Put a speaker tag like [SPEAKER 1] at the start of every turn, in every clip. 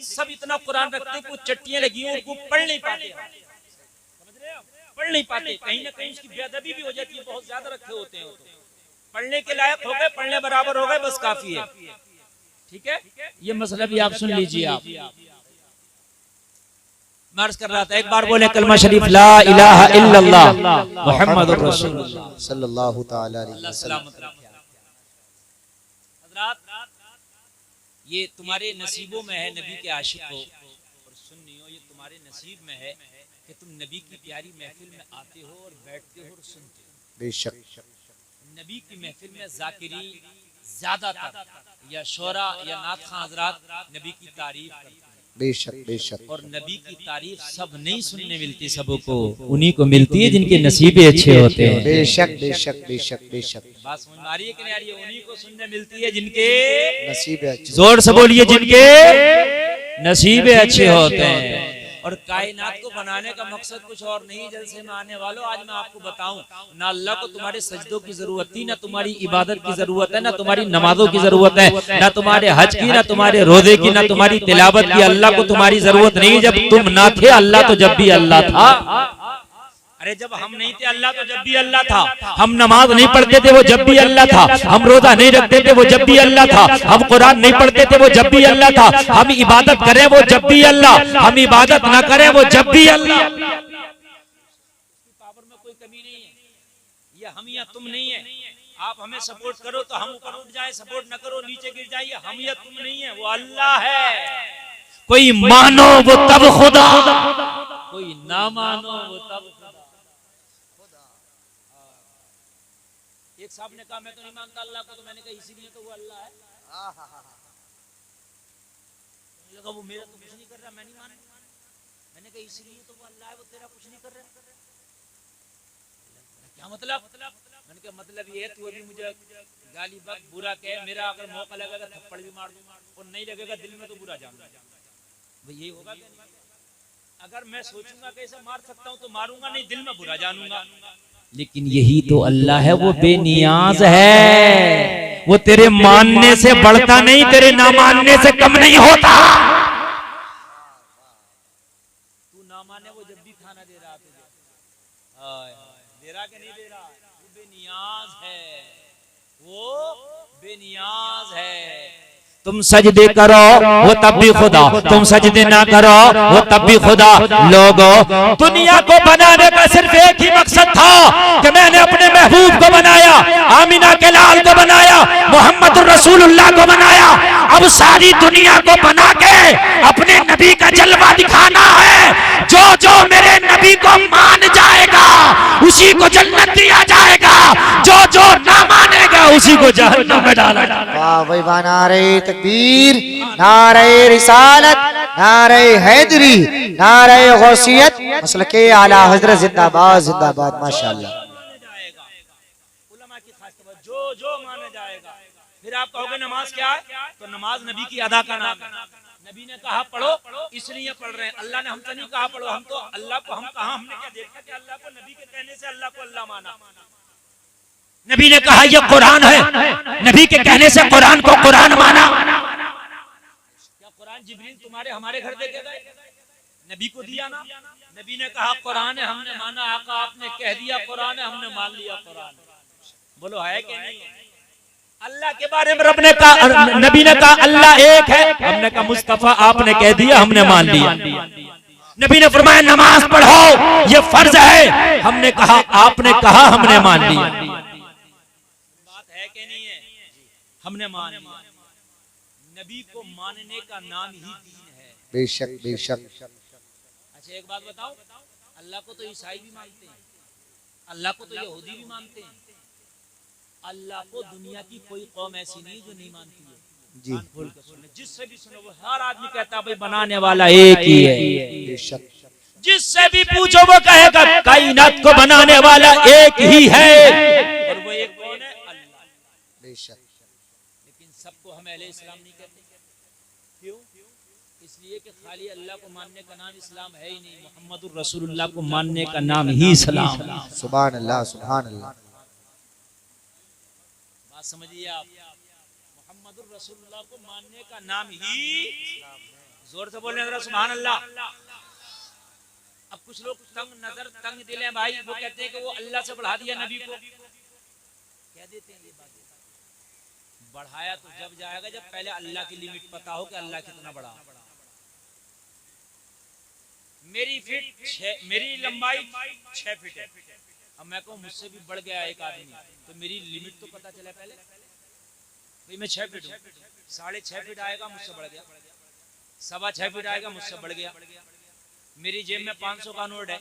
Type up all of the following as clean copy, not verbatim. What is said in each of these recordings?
[SPEAKER 1] सब इतना कुरान रखते हैं, कुछ चट्टियां लगी हैं, उनको पढ़ नहीं पाते, समझ रहे हो, पढ़ नहीं पाते, कहीं ना कहीं उसकी बेअदबी भी हो जाती है, बहुत ज्यादा रखे होते हैं, पढ़ने के लायक हो गए, पढ़ने बराबर हो गए, बस काफी है। ठीक है, ये मसला भी आप सुन लीजिए। आप मर्ज कर रहा था, एक बार बोले कलमा शरीफ ला इलाहा इल्लल्लाह मुहम्मदुर रसूलुल्लाह
[SPEAKER 2] सल्लल्लाहु तआला अलैहि वसल्लम।
[SPEAKER 1] हज़रात, ये तुम्हारे नसीबों में है, नबी के आशिक हो और सुन्नी हो, ये तुम्हारे नसीब में है कि तुम नबी की प्यारी महफिल में आते हो और बैठते हो और सुनते हो।
[SPEAKER 2] बेशक
[SPEAKER 1] नबी की महफिल में जाकिरी ज्यादातर या शोरा या नात खां हजरात नबी की तारीफ करते हैं।
[SPEAKER 2] बेशक बेशक।
[SPEAKER 1] और नबी की तारीफ सब नहीं सुनने मिलती, सबको उन्हीं को मिलती है जिनके नसीबे अच्छे होते हैं।
[SPEAKER 2] बेशक बेशक बेशक बेशक।
[SPEAKER 1] बात समझ में आ रही है कि नहीं आ रही है? उन्हीं को सुनने मिलती है जिनके
[SPEAKER 2] नसीब अच्छे।
[SPEAKER 1] जोर से बोलिए, जिनके नसीबे अच्छे होते हैं। और कायनात को बनाने का मकसद कुछ और नहीं, जलसे में आने वालों, आज मैं आपको बताऊं, ना अल्लाह को तुम्हारे सजदों की जरूरत थी, ना तुम्हारी इबादत की जरूरत है, ना तुम्हारी नमाजों की जरूरत है, ना तुम्हारे हज की, ना तुम्हारे रोजे की, ना तुम्हारी तिलावत की। अल्लाह को तुम्हारी जरूरत नहीं, जब तुम ना थे अल्लाह तो जब भी अल्लाह था। अरे जब हम नहीं थे अल्लाह तो जब भी अल्लाह था। हम नमाज नहीं पढ़ते थे वो जब भी अल्लाह था। हम रोजा नहीं रखते थे वो जब भी अल्लाह था। हम कुरान नहीं पढ़ते थे वो जब भी अल्लाह था। हम इबादत करें वो जब भी अल्लाह, हम इबादत ना करें वो जब भी अल्लाह। पावर में कोई कमी नहीं है, ये हम या तुम नहीं है। आप हमें सपोर्ट करो तो हम ऊपर उठ जाए, सपोर्ट न करो नीचे गिर जाइए, हम या तुम नहीं है, वो अल्लाह है। कोई मानो वो तब खुदा, कोई ना मानो वो तब। एक साहब ने कहा मैं तो नहीं मानता अल्लाह को, तो मैंने कहा इसीलिए तो वो अल्लाह है। लगा वो मेरा तो कुछ नहीं कर रहा, मैं नहीं मानता। मैंने कहा इसीलिए तो वो अल्लाह है, वो तेरा कुछ नहीं कर रहा। क्या मतलब? मैंने कहा मतलब ये है, तू अभी मुझे गाली बक बुरा कहे, मेरा अगर मौका लगेगा थप्पड़ भी मार दूंगा, और नहीं लगेगा दिल में तो बुरा जानूंगा। भाई यही होगा क्या? अगर मैं सोचूंगा कैसे मार सकता हूँ तो मारूंगा, नहीं दिल में बुरा जानूंगा। लेकिन यही तो अल्लाह है, वो बेनियाज है, वो तेरे मानने से बढ़ता नहीं, तेरे ना मानने से कम नहीं होता। तू ना माने वो जब भी खाना दे रहा तुझे, दे रहा कि नहीं दे रहा, वो बेनियाज है, वो बेनियाज है। तुम सजदे करो वो तब भी खुदा, तुम सजदे ना करो वो तब भी खुदा। लोगों, दुनिया को बनाने का सिर्फ एक ही मकसद था कि मैंने अपने महबूब को बनाया, आमिना के लाल को बनाया, मोहम्मद रसूलुल्लाह को बनाया। अब सारी दुनिया को बना के अपने नबी का जलवा दिखाना है। जो जो मेरे नबी को मान जाएगा उसी को जन्नत दिया जाएगा, जो जो ना मानेगा उसी को जहन्नम में डाला जाएगा।
[SPEAKER 2] वाह भाई वाह, नारे तकबीर, नारे रिसालत, नारे हैदरी, नारे गौसियत, मसलके आला हजरत जिंदाबाद जिंदाबाद। माशाअल्लाह।
[SPEAKER 1] उलमा की खास बात, जो जो माना जाएगा। फिर आप कहोगे नमाज क्या है, तो नमाज नबी की अदा का नाम है। नबी ने कहा पढ़ो इसलिए पढ़ रहे हैं, अल्लाह ने हमसे नहीं कहा पढ़ो। हम तो अल्लाह को, हम कहा, हमने क्या देखा कि अल्लाह को नबी के कहने से अल्लाह को अल्लाह माना। नबी ने कहा यह कुरान है, नबी के कहने से कुरान को कुरान माना। क्या कुरान जिब्रील तुम्हारे हमारे घर देके गए? नबी को दिया ना। नबी ने कहा कुरान है, हमने माना। आका आपने कह दिया कुरान है, हमने मान लिया कुरान। बोलो है कि नहीं? अल्लाह के बारे में रब ने कहा, नबी ने कहा अल्लाह एक है, हमने कहा मुस्तफा आपने कह दिया, हमने मान लिया। नबी ने फरमाया नमाज पढ़ो ये फर्ज है, हमने कहा आपने कहा, हमने मान लिया। बात है कि नहीं है? हमने मान लिया। नबी को मानने का नाम ही दीन है।
[SPEAKER 2] बेशक बेशक।
[SPEAKER 1] अच्छा एक बात बताओ, अल्लाह को तो ईसाई भी मानते हैं, अल्लाह को तो यहूदी भी मानते हैं। अल्लाह को दुनिया की कोई कौम ऐसी नहीं जो नहीं मानती है। जी बोल कर सुने, जिससे भी सुनो वो हर आदमी कहता है भाई बनाने वाला एक ही है।
[SPEAKER 2] बेशक।
[SPEAKER 1] जिससे भी पूछो वो कहेगा कायनात को बनाने वाला एक ही है, और वो एक कौन है? अल्लाह।
[SPEAKER 2] बेशक।
[SPEAKER 1] लेकिन सबको हम अहले इस्लाम नहीं कहते। क्यों? इसलिए कि खाली अल्लाह को मानने का नाम इस्लाम है ही नहीं, मोहम्मदुर रसूलुल्लाह को मानने का नाम ही इस्लाम।
[SPEAKER 2] सुभान अल्लाह सुभान अल्लाह।
[SPEAKER 1] बात समझिए आप, मोहम्मदुर रसूलुल्लाह को मानने का नाम ही जोर से बोलने जरा सुभान अल्लाह। अब कुछ लोग तंग दिल हैं भाई, वो कहते हैं कि वो अल्लाह से बढ़ा दिया नबी को, कह देते हैं ये बात। बढ़ाया तो जब जाएगा जब पहले अल्लाह की लिमिट पता हो कि अल्लाह कितना बड़ा। मेरी लंबाई 6 फीट है, अब मैं कहूँ मुझसे भी बढ़ गया एक आदमी, तो मेरी लिमिट तो पता चला पहले भाई। मैं 6 फीट हूँ, 6.5 फीट आएगा मुझसे बढ़ गया, 6.25 फीट आएगा मुझसे बढ़ गया। मेरी जेब में 500 का नोट है,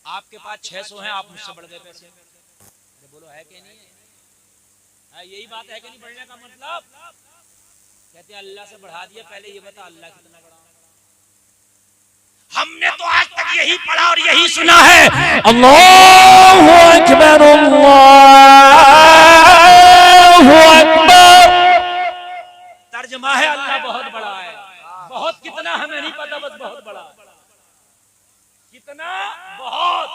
[SPEAKER 1] आपके पास 600 है, आप मुझसे बढ़ गए पैसे। बोलो है कि नहीं है? यही बात है कि नहीं? बढ़ने का मतलब कहते हैं अल्लाह से बढ़ा दिया, पहले ये बता अल्लाह कितना बड़ा। हमने तो आज तक यही पढ़ा और यही सुना है, अल्लाहु अकबर अल्लाहु अकबर। तर्जुमा है अल्लाह बहुत बड़ा है। बहुत कितना हमें नहीं पता, बस बहुत बड़ा। कितना? बहुत।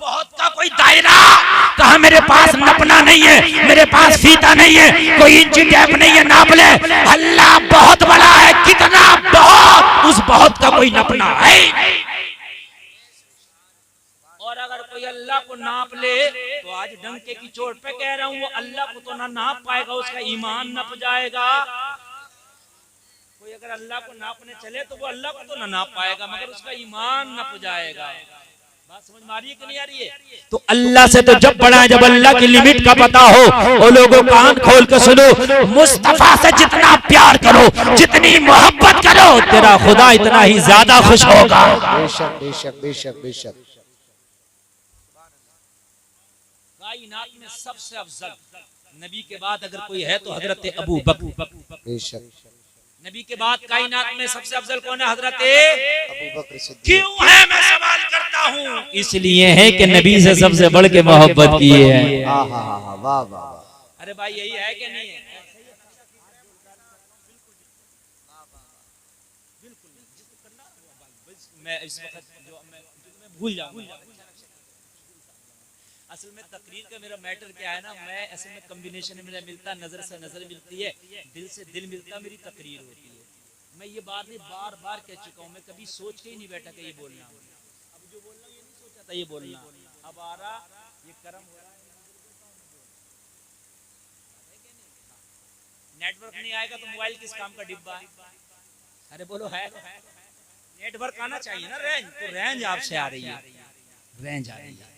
[SPEAKER 1] बहुत का कोई दायरा कहा मेरे पास नपना नहीं है, मेरे पास फीता नहीं है, कोई इंची टेप नहीं है नाप ले। अल्लाह बहुत बड़ा है। कितना? बहुत। उस बहुत का कोई नपना है। और अगर कोई अल्लाह को नाप ले तो आज डंके की चोट पे कह रहा हूं, वो अल्लाह को तो ना नाप पाएगा, उसका ईमान नप जाएगा। कोई अगर अल्लाह को नापने चले तो वो अल्लाह को तो ना नाप पाएगा, मगर उसका ईमान नप जाएगा। बात समझ में आ रही है कि नहीं आ रही है? तो अल्लाह से तो जब बड़ा है, जब अल्लाह की लिमिट का पता हो। और लोगों कान खोल कर सुनो, मुस्तफा से जितना प्यार करो, जितनी मोहब्बत करो, तेरा खुदा इतना ही ज्यादा खुश होगा।
[SPEAKER 2] बेशक बेशक बेशक बेशक।
[SPEAKER 1] कायनात में सबसे अफजल नबी के बाद अगर कोई है तो हजरत अबू बकर।
[SPEAKER 2] बेशक।
[SPEAKER 1] नबी के बाद कायनात में सबसे अफजल कौन है? हजरत
[SPEAKER 2] अबू बकर सिद्दीक।
[SPEAKER 1] क्यों है? मैं सवाल करता हूँ।
[SPEAKER 3] इसलिए है कि नबी से सबसे बढ़ के मोहब्बत की है।
[SPEAKER 2] वाह वाह।
[SPEAKER 1] अरे भाई यही है कि नहीं है? मैं इस वक्त जो मैं भूल जाऊंगा। असल में तकरीर का मेरा मैटर क्या है ना, मैं असल में कॉम्बिनेशन मेरा मिलता, नजर से नजर मिलती है, दिल से दिल मिलता, मेरी तकरीर होती है। मैं ये बात बार बार कह चुका हूँ, मैं कभी सोच के ही नहीं बैठा कि ये बोलना। अब जो बोलना ये नहीं सोचा था ये बोलना, अब आ रहा, ये कर्म हो रहा है। नेटवर्क नहीं आएगा तो मोबाइल किस काम का डिब्बा है? अरे बोलो है। नेटवर्क आना चाहिए ना, रेंज। तो रेंज आपसे आ रही है, रेंज आ रही है,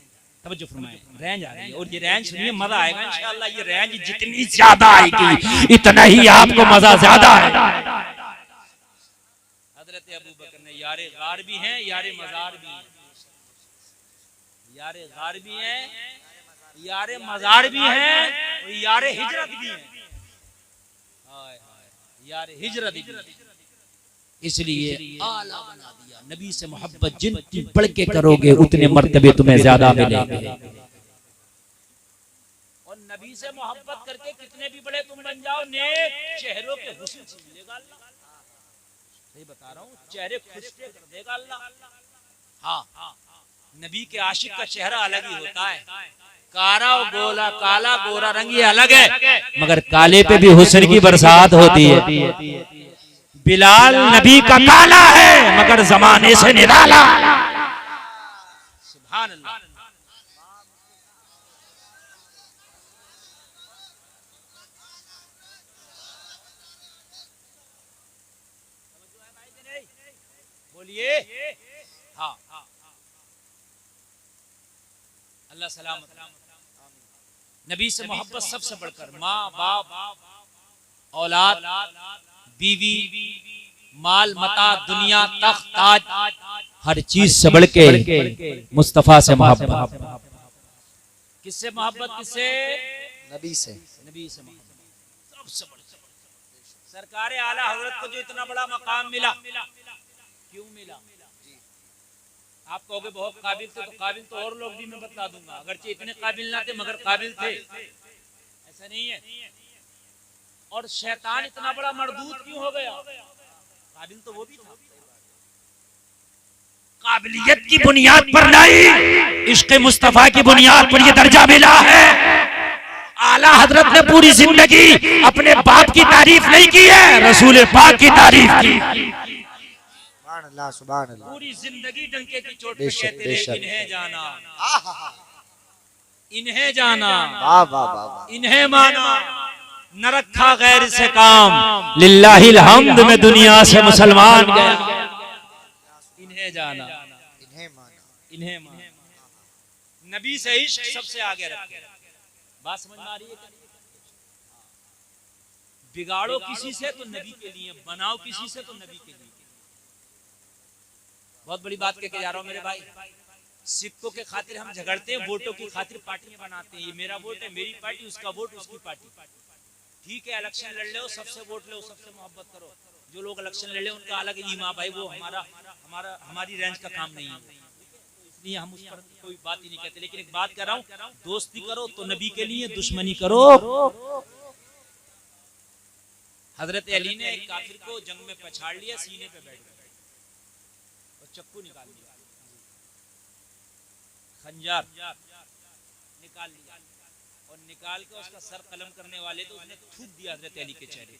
[SPEAKER 1] तवज्जो फरमाएं, रेंज आ रही है। और ये रेंज सुनिए, मजा आएगा इंशाअल्लाह। ये रेंज जितनी ज्यादा आएगी इतना ही आपको मजा ज्यादा आएगा। हजरत अबू बकर ने यारे गार भी हैं, यारे मजार भी हैं। यारे गार भी हैं, यारे मजार भी हैं, और यारे हिजरत भी हैं। यारे हिजरत भी हैं। इसलिए आला बना दिया। नबी से मोहब्बत जितनी बढ़ के करोगे उतने मर्तबे तुम्हें ज्यादा मिलेंगे। और नबी से मोहब्बत करके कितने भी बड़े तुम बन जाओ, नेक चेहरों के हुस्न से मिलेगा अल्लाह। सही बता रहा हूँ, चेहरे खुश कर देगा अल्लाह। हाँ, नबी के आशिक का चेहरा अलग ही होता है। काला और गोला, काला गोरा रंग ये अलग है, मगर काले पे भी हुस्न की बरसात होती है। बिलाल नबी का काला है मगर जमाने से निराला। सुभान अल्लाह। बोलिए। हाँ, अल्लाह सलामत। नबी से मोहब्बत सबसे बढ़कर माँ बाप, औलाद, बीवी, माल मता, दुनिया, तख्त, ताज, हर चीज से बढ़ के मुस्तफा से मोहब्बत। किससे मोहब्बत? किससे? नबी से। नबी से मोहब्बत सबसे बढ़। सरकार आला हजरत को जो इतना बड़ा मकाम मिला, क्यों मिला? आप कहोगे बहुत काबिल थे, तो काबिल तो और लोग भी मैं बता दूंगा, अगरचे इतने काबिल ना थे मगर काबिल थे, ऐसा नहीं है। और शैतान इतना बड़ा मरदूद क्यों हो गया? काबिल तो वो भी था। काबिलियत की बुनियाद पर नहीं, इश्क मुस्तफा की बुनियाद पर ये दर्जा मिला है। आला हजरत ने पूरी जिंदगी अपने बाप की तारीफ नहीं की है, रसूल पाक की तारीफ की।
[SPEAKER 2] सुभान अल्लाह सुभान अल्लाह।
[SPEAKER 1] पूरी जिंदगी डंके की चोट पे
[SPEAKER 2] बेशक,
[SPEAKER 1] कहते रहे
[SPEAKER 2] बेशक।
[SPEAKER 1] इन्हें जाना, इन्हें जाना,
[SPEAKER 2] वाह वाह वाह वाह।
[SPEAKER 1] इन्हें माना, न रखा गैर से काम।
[SPEAKER 3] लिल्लाहिल हम्द में दुनिया से मुसलमान गया।
[SPEAKER 1] इन्हें जाना,
[SPEAKER 2] इन्हें माना।
[SPEAKER 1] इन्हें माना, नबी से इश्क सबसे आगे रखे। बात समझ में आ रही है? बिगाड़ो किसी से तो नबी के लिए, बनाओ किसी से तो नबी के लिए। बहुत बड़ी बात कह के जा रहा हूं मेरे भाई। सिक्कों के खातिर हम झगड़ते हैं, वोटों की खातिर पार्टियां बनाते हैं। ये मेरा वोट है, मेरी पार्टी, उसका वोट, उसकी पार्टी। ठीक है, इलेक्शन लड़ लो, सबसे वोट लो, सबसे मोहब्बत करो। जो लोग इलेक्शन लड़ ले उनका अलग ही माँ भाई, वो हमारी रेंज का काम नहीं है, इसलिए हम उस पर कोई बात ही नहीं कहते। लेकिन एक बात कर रहा हूँ, दोस्ती करो तो नबी के लिए, दुश्मनी करो। हजरत अली ने एक काफिर को जंग में पछाड़ लिया, सीने पे बैठ गया और चक्कू निकाल लिया, खंजर निकाल लिया और निकाल के उसका सर कलम करने वाले तो उसने थूक दिया हजरत अली के चेहरे पे।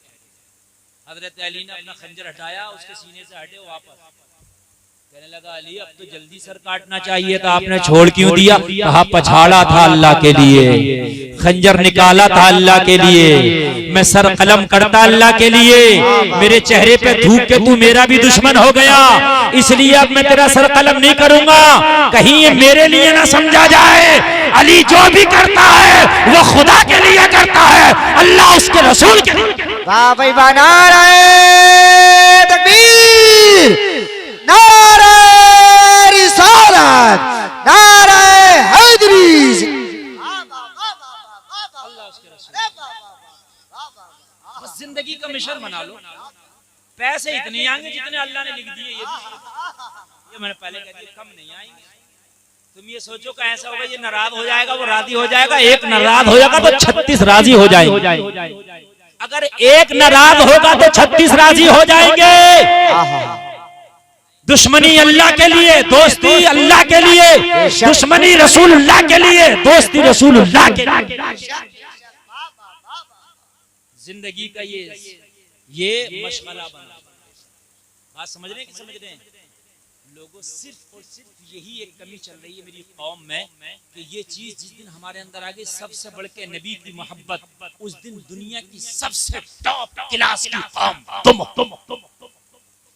[SPEAKER 1] हजरत अली ने अपना खंजर हटाया, उसके सीने से हटे वापस, कहने लगा अली अब तो जल्दी सर काटना चाहिए था, आपने छोड़ क्यों दिया? कहा पछाड़ा था अल्लाह के लिए, खंजर निकाला था अल्लाह के लिए, मैं सर कलम करता अल्लाह के लिए, मेरे चेहरे पे थूक के तू मेरा भी दुश्मन हो गया, इसलिए अब मैं तेरा सर कलम नहीं करूंगा। कहीं ये मेरे लिए ना समझा जाए, अली जो भी करता है वो खुदा के लिए करता है, अल्लाह उसके रसूल के लिए।
[SPEAKER 2] वाह भाई वाह, नारे तकबीर, नारे रिसालत, नारे हैदरी।
[SPEAKER 1] बस जिंदगी का मिशन बना लो। पैसे इतने आएंगे जितने अल्लाह ने लिख दिए, ये मैंने पहले कह दिया, कम नहीं आएंगे। तुम ये सोचो कि ऐसा होगा ये नाराज हो जाएगा, वो राजी हो जाएगा। एक नाराज हो जाएगा तो 36 राजी हो जाएंगे। अगर एक नाराज होगा तो 36 राजी हो जाएंगे। दुश्मनी अल्लाह के लिए, दोस्ती अल्लाह के लिए, दुश्मनी रसूलुल्लाह के लिए, दोस्ती रसूलुल्लाह के लिए। जिंदगी का ये मशगला बना। बात समझ रहे हैं कि समझ रहे हैं? लोगों सिर्फ और सिर्फ यही एक कमी चल रही है मेरी कौम में कि ये चीज जिस दिन हमारे अंदर आ गई, सबसे बढ़ के नबी की मोहब्बत, उस दिन दुनिया की सबसे टॉप क्लास की कौम तुम,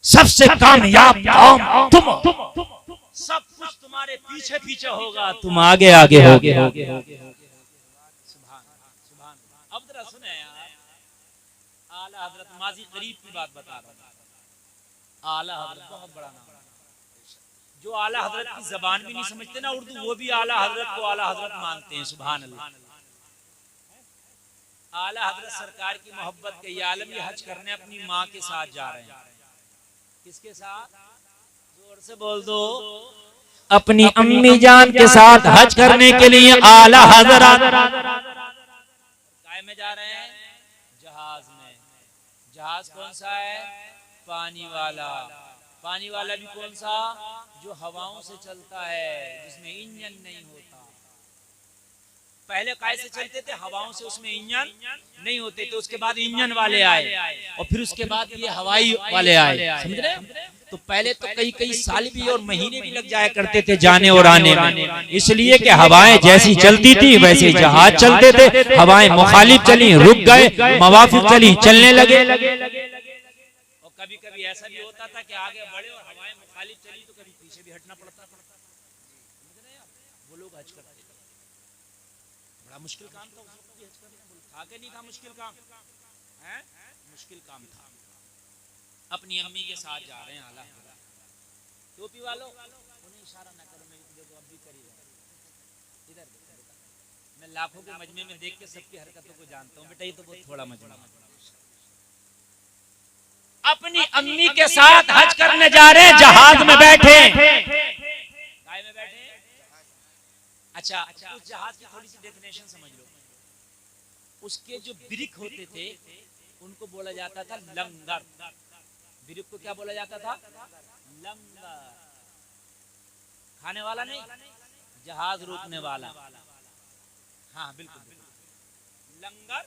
[SPEAKER 1] सबसे कामयाब कौम तुम, सब कुछ तुम्हारे पीछे पीछे होगा, तुम आगे आगे होगे। सुभान सुभान। अब जरा सुने यार, आला हजरत, माजी करीब की बात बता रहा हूँ। आला हजरत बहुत बड़ा नाम, जो आला हजरत की जबान भी नहीं समझते ना उर्दू, वो भी आला हजरत को आला हजरत मानते हैं। सुभान अल्लाह। आला हजरत सरकार की मोहब्बत के ये आलम ये हज करने अपनी माँ के साथ जा रहे हैं। किसके साथ? जोर से बोल दो। अपनी अम्मी जान के साथ हज करने के लिए आला हजरत काय में जा रहे हैं? जहाज में। जहाज कौन सा है? पानी वाला। पानी वाला भी कौन सा? जो हवाओं से चलता है, जिसमें इंजन नहीं होता। पहले काय से चलते थे? हवाओं से, उसमें इंजन नहीं होते थे। उसके बाद इंजन वाले आए और फिर उसके बाद ये हवाई वाले आए। समझ रहे? तो पहले तो कई साल भी और महीने भी लग जाया करते थे जाने और आने में, इसलिए कि हवाएं जैसी चलती थी वैसे जहाज चलते थे। हवाएं मुखालिफ चली, रुक गए, मवाफिक चली, चलने लगे। और कभी कभी ऐसा भी होता था कि आगे बढ़े और हवाएं मुखालिफ चली तो कभी पीछे भी हटना पड़ता। वो लोग हज करते थे, बड़ा मुश्किल काम था उस वक्त भी हज करना। था कि नहीं था मुश्किल काम? है मुश्किल काम था। अपनी अम्मी के साथ जा रहे हैं आला हजरत। टोपी वालों उन्हें इशारा ना करो, मैं देखो अब भी करी रहा। इधर मैं लाखों के मजमे में देख के सबकी हरकतों को जानता हूँ बेटा, ये तो बहुत थोड़ा मजमा। अपनी अम्मी के साथ हज करने जा रहे हैं, जहाज में बैठे। काय में बैठे? अच्छा, उस जहाज की थोड़ी सी डेफिनेशन समझ लो। उसके जो ब्रिक होते थे उनको बोला जाता था लंगर। ब्रिक को क्या बोला जाता था? लंगर। खाने वाला नहीं, जहाज रोकने वाला। हाँ बिल्कुल लंगर,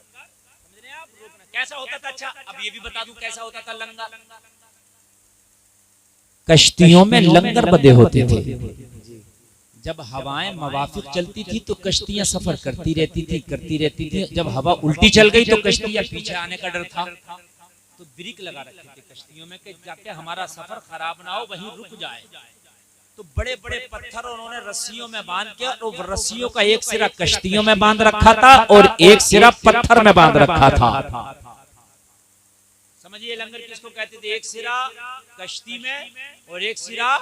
[SPEAKER 1] समझ रहे हैं आप? रोकना कैसा होता था? अच्छा अब ये भी बता दूं कैसा होता था लंगर।
[SPEAKER 3] कश्तियों में लंगर बंधे होते थे। जब हवाएं मवाफिक चलती थी तो कश्तियां सफर करती रहती थी। जब हवा उल्टी चल गई तो कश्तियां पीछे आने का डर था, तो ब्रेक लगा रखे थे कश्तियों में कि जाके हमारा सफर खराब ना हो, वहीं रुक जाए। तो बड़े बड़े पत्थर उन्होंने रस्सियों में बांध के, और रस्सियों का एक सिरा कश्तियों में बांध रखा था और एक सिरा पत्थर में बांध रखा था।
[SPEAKER 1] समझिए लंगर किसको कहते थे? एक सिरा कश्ती में और एक सिरा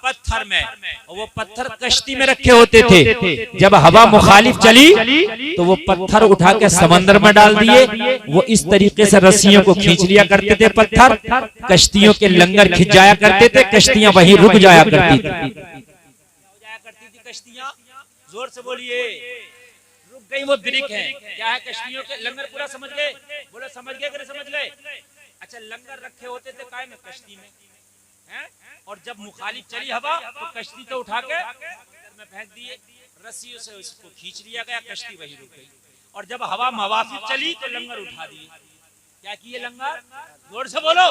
[SPEAKER 1] पत्थर में, और वो पत्थर कश्ती में रखे होते थे।
[SPEAKER 3] जब हवा मुखालिफ चली तो वो पत्थर उठा के समंदर में डाल दिए। वो इस तरीके से रस्सियों को खींच लिया करते थे पत्थर, कश्तियों के लंगर खिंच जाया करते थे, कश्तियां वहीं रुक जाया करती
[SPEAKER 1] थी। कश्तियां जोर से बोलिए, रुक गई। वो ब्रेक है, क्या है? कश्तियों के लंगर पूरा समझ गए? बोलो समझ गए कि नहीं समझ गए? अच्छा, लंगर रखे होते थे काय में? कश्ती में हैं? और जब मुखालिफ चली हवा तो कश्ती तो उठा के में फेंक दिए, रस्सियों से उसको खींच लिया गया, कश्ती वही रुक गई। और जब हवा मवाफिक चली तो लंगर उठा दिए। क्या किए लंगर? जोर से बोलो।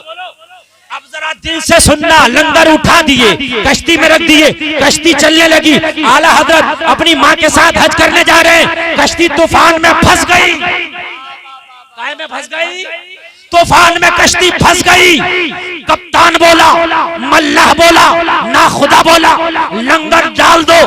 [SPEAKER 3] अब जरा दिल से सुनना, लंगर उठा दिए, कश्ती में रख दिए, कश्ती चलने लगी। आला हजरत अपनी माँ के साथ हज करने जा रहे हैं, कश्ती तूफान में फंस गई।
[SPEAKER 1] काय में फंस गई?
[SPEAKER 3] तूफान में कश्ती फंस गई। कप्तान बोला, मल्लाह बोला, ना खुदा बोला, लंगर डाल दो,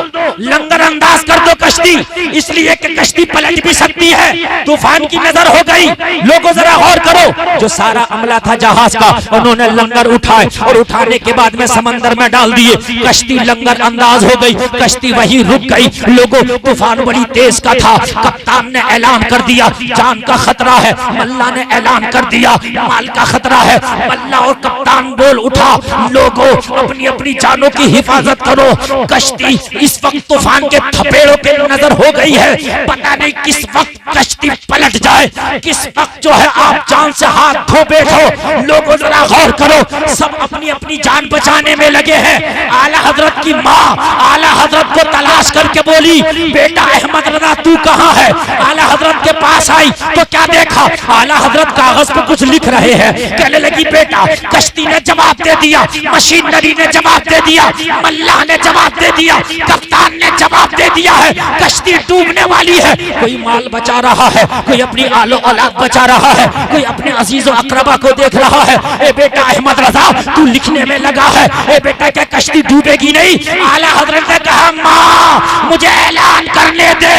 [SPEAKER 3] लंगर अंदाज कर दो कश्ती, इसलिए कि कश्ती पलट भी सकती है। तूफान की नजर हो गई। लोगों जरा गौर करो, जो सारा अमला था जहाज का, उन्होंने लंगर उठाए और उठाने के बाद में समंदर में डाल दिए। कश्ती लंगर अंदाज हो गई, कश्ती वहीं रुक गई। लोगों, तूफान बड़ी तेज का था। कप्तान ने ऐलान कर दिया, जान का खतरा है। मल्ला ने ऐलान कर दिया, माल का खतरा है। मल्ला और कप्तान बोल उठा, लोगों अपनी अपनी जानों की हिफाजत करो। कश्ती इस वक्त तूफान के थपेड़ों पे नजर हो गई है, पता नहीं किस वक्त कश्ती पलट जाए, किस वक्त जो है आप जान से हाथ धो बैठो। लोगों जरा गौर करो, सब अपनी अपनी जान बचाने में लगे हैं। आला हजरत की माँ आला हजरत को तलाश करके बोली, बेटा अहमद रजा तू कहाँ है? आला हजरत के पास आई तो क्या देखा? आला हजरत कागज पे कुछ लिख रहे हैं। कहने लगी, बेटा कश्ती ने जवाब दे दिया, मशीनरी ने जवाब दे दिया, मल्लाह ने जवाब दे दिया, कप्तान ने जवाब दे दिया है, कश्ती डूबने वाली है। कोई माल बचा रहा है, कोई अपनी आलो औलाद बचा रहा है, कोई अपने अजीज और अकरबा को देख रहा है। ए बेटा अहमद रजा तू लिखने में लगा है, ए बेटा क्या कश्ती डूबेगी नहीं? आला हजरत ने कहा, माँ मुझे ऐलान करने दे,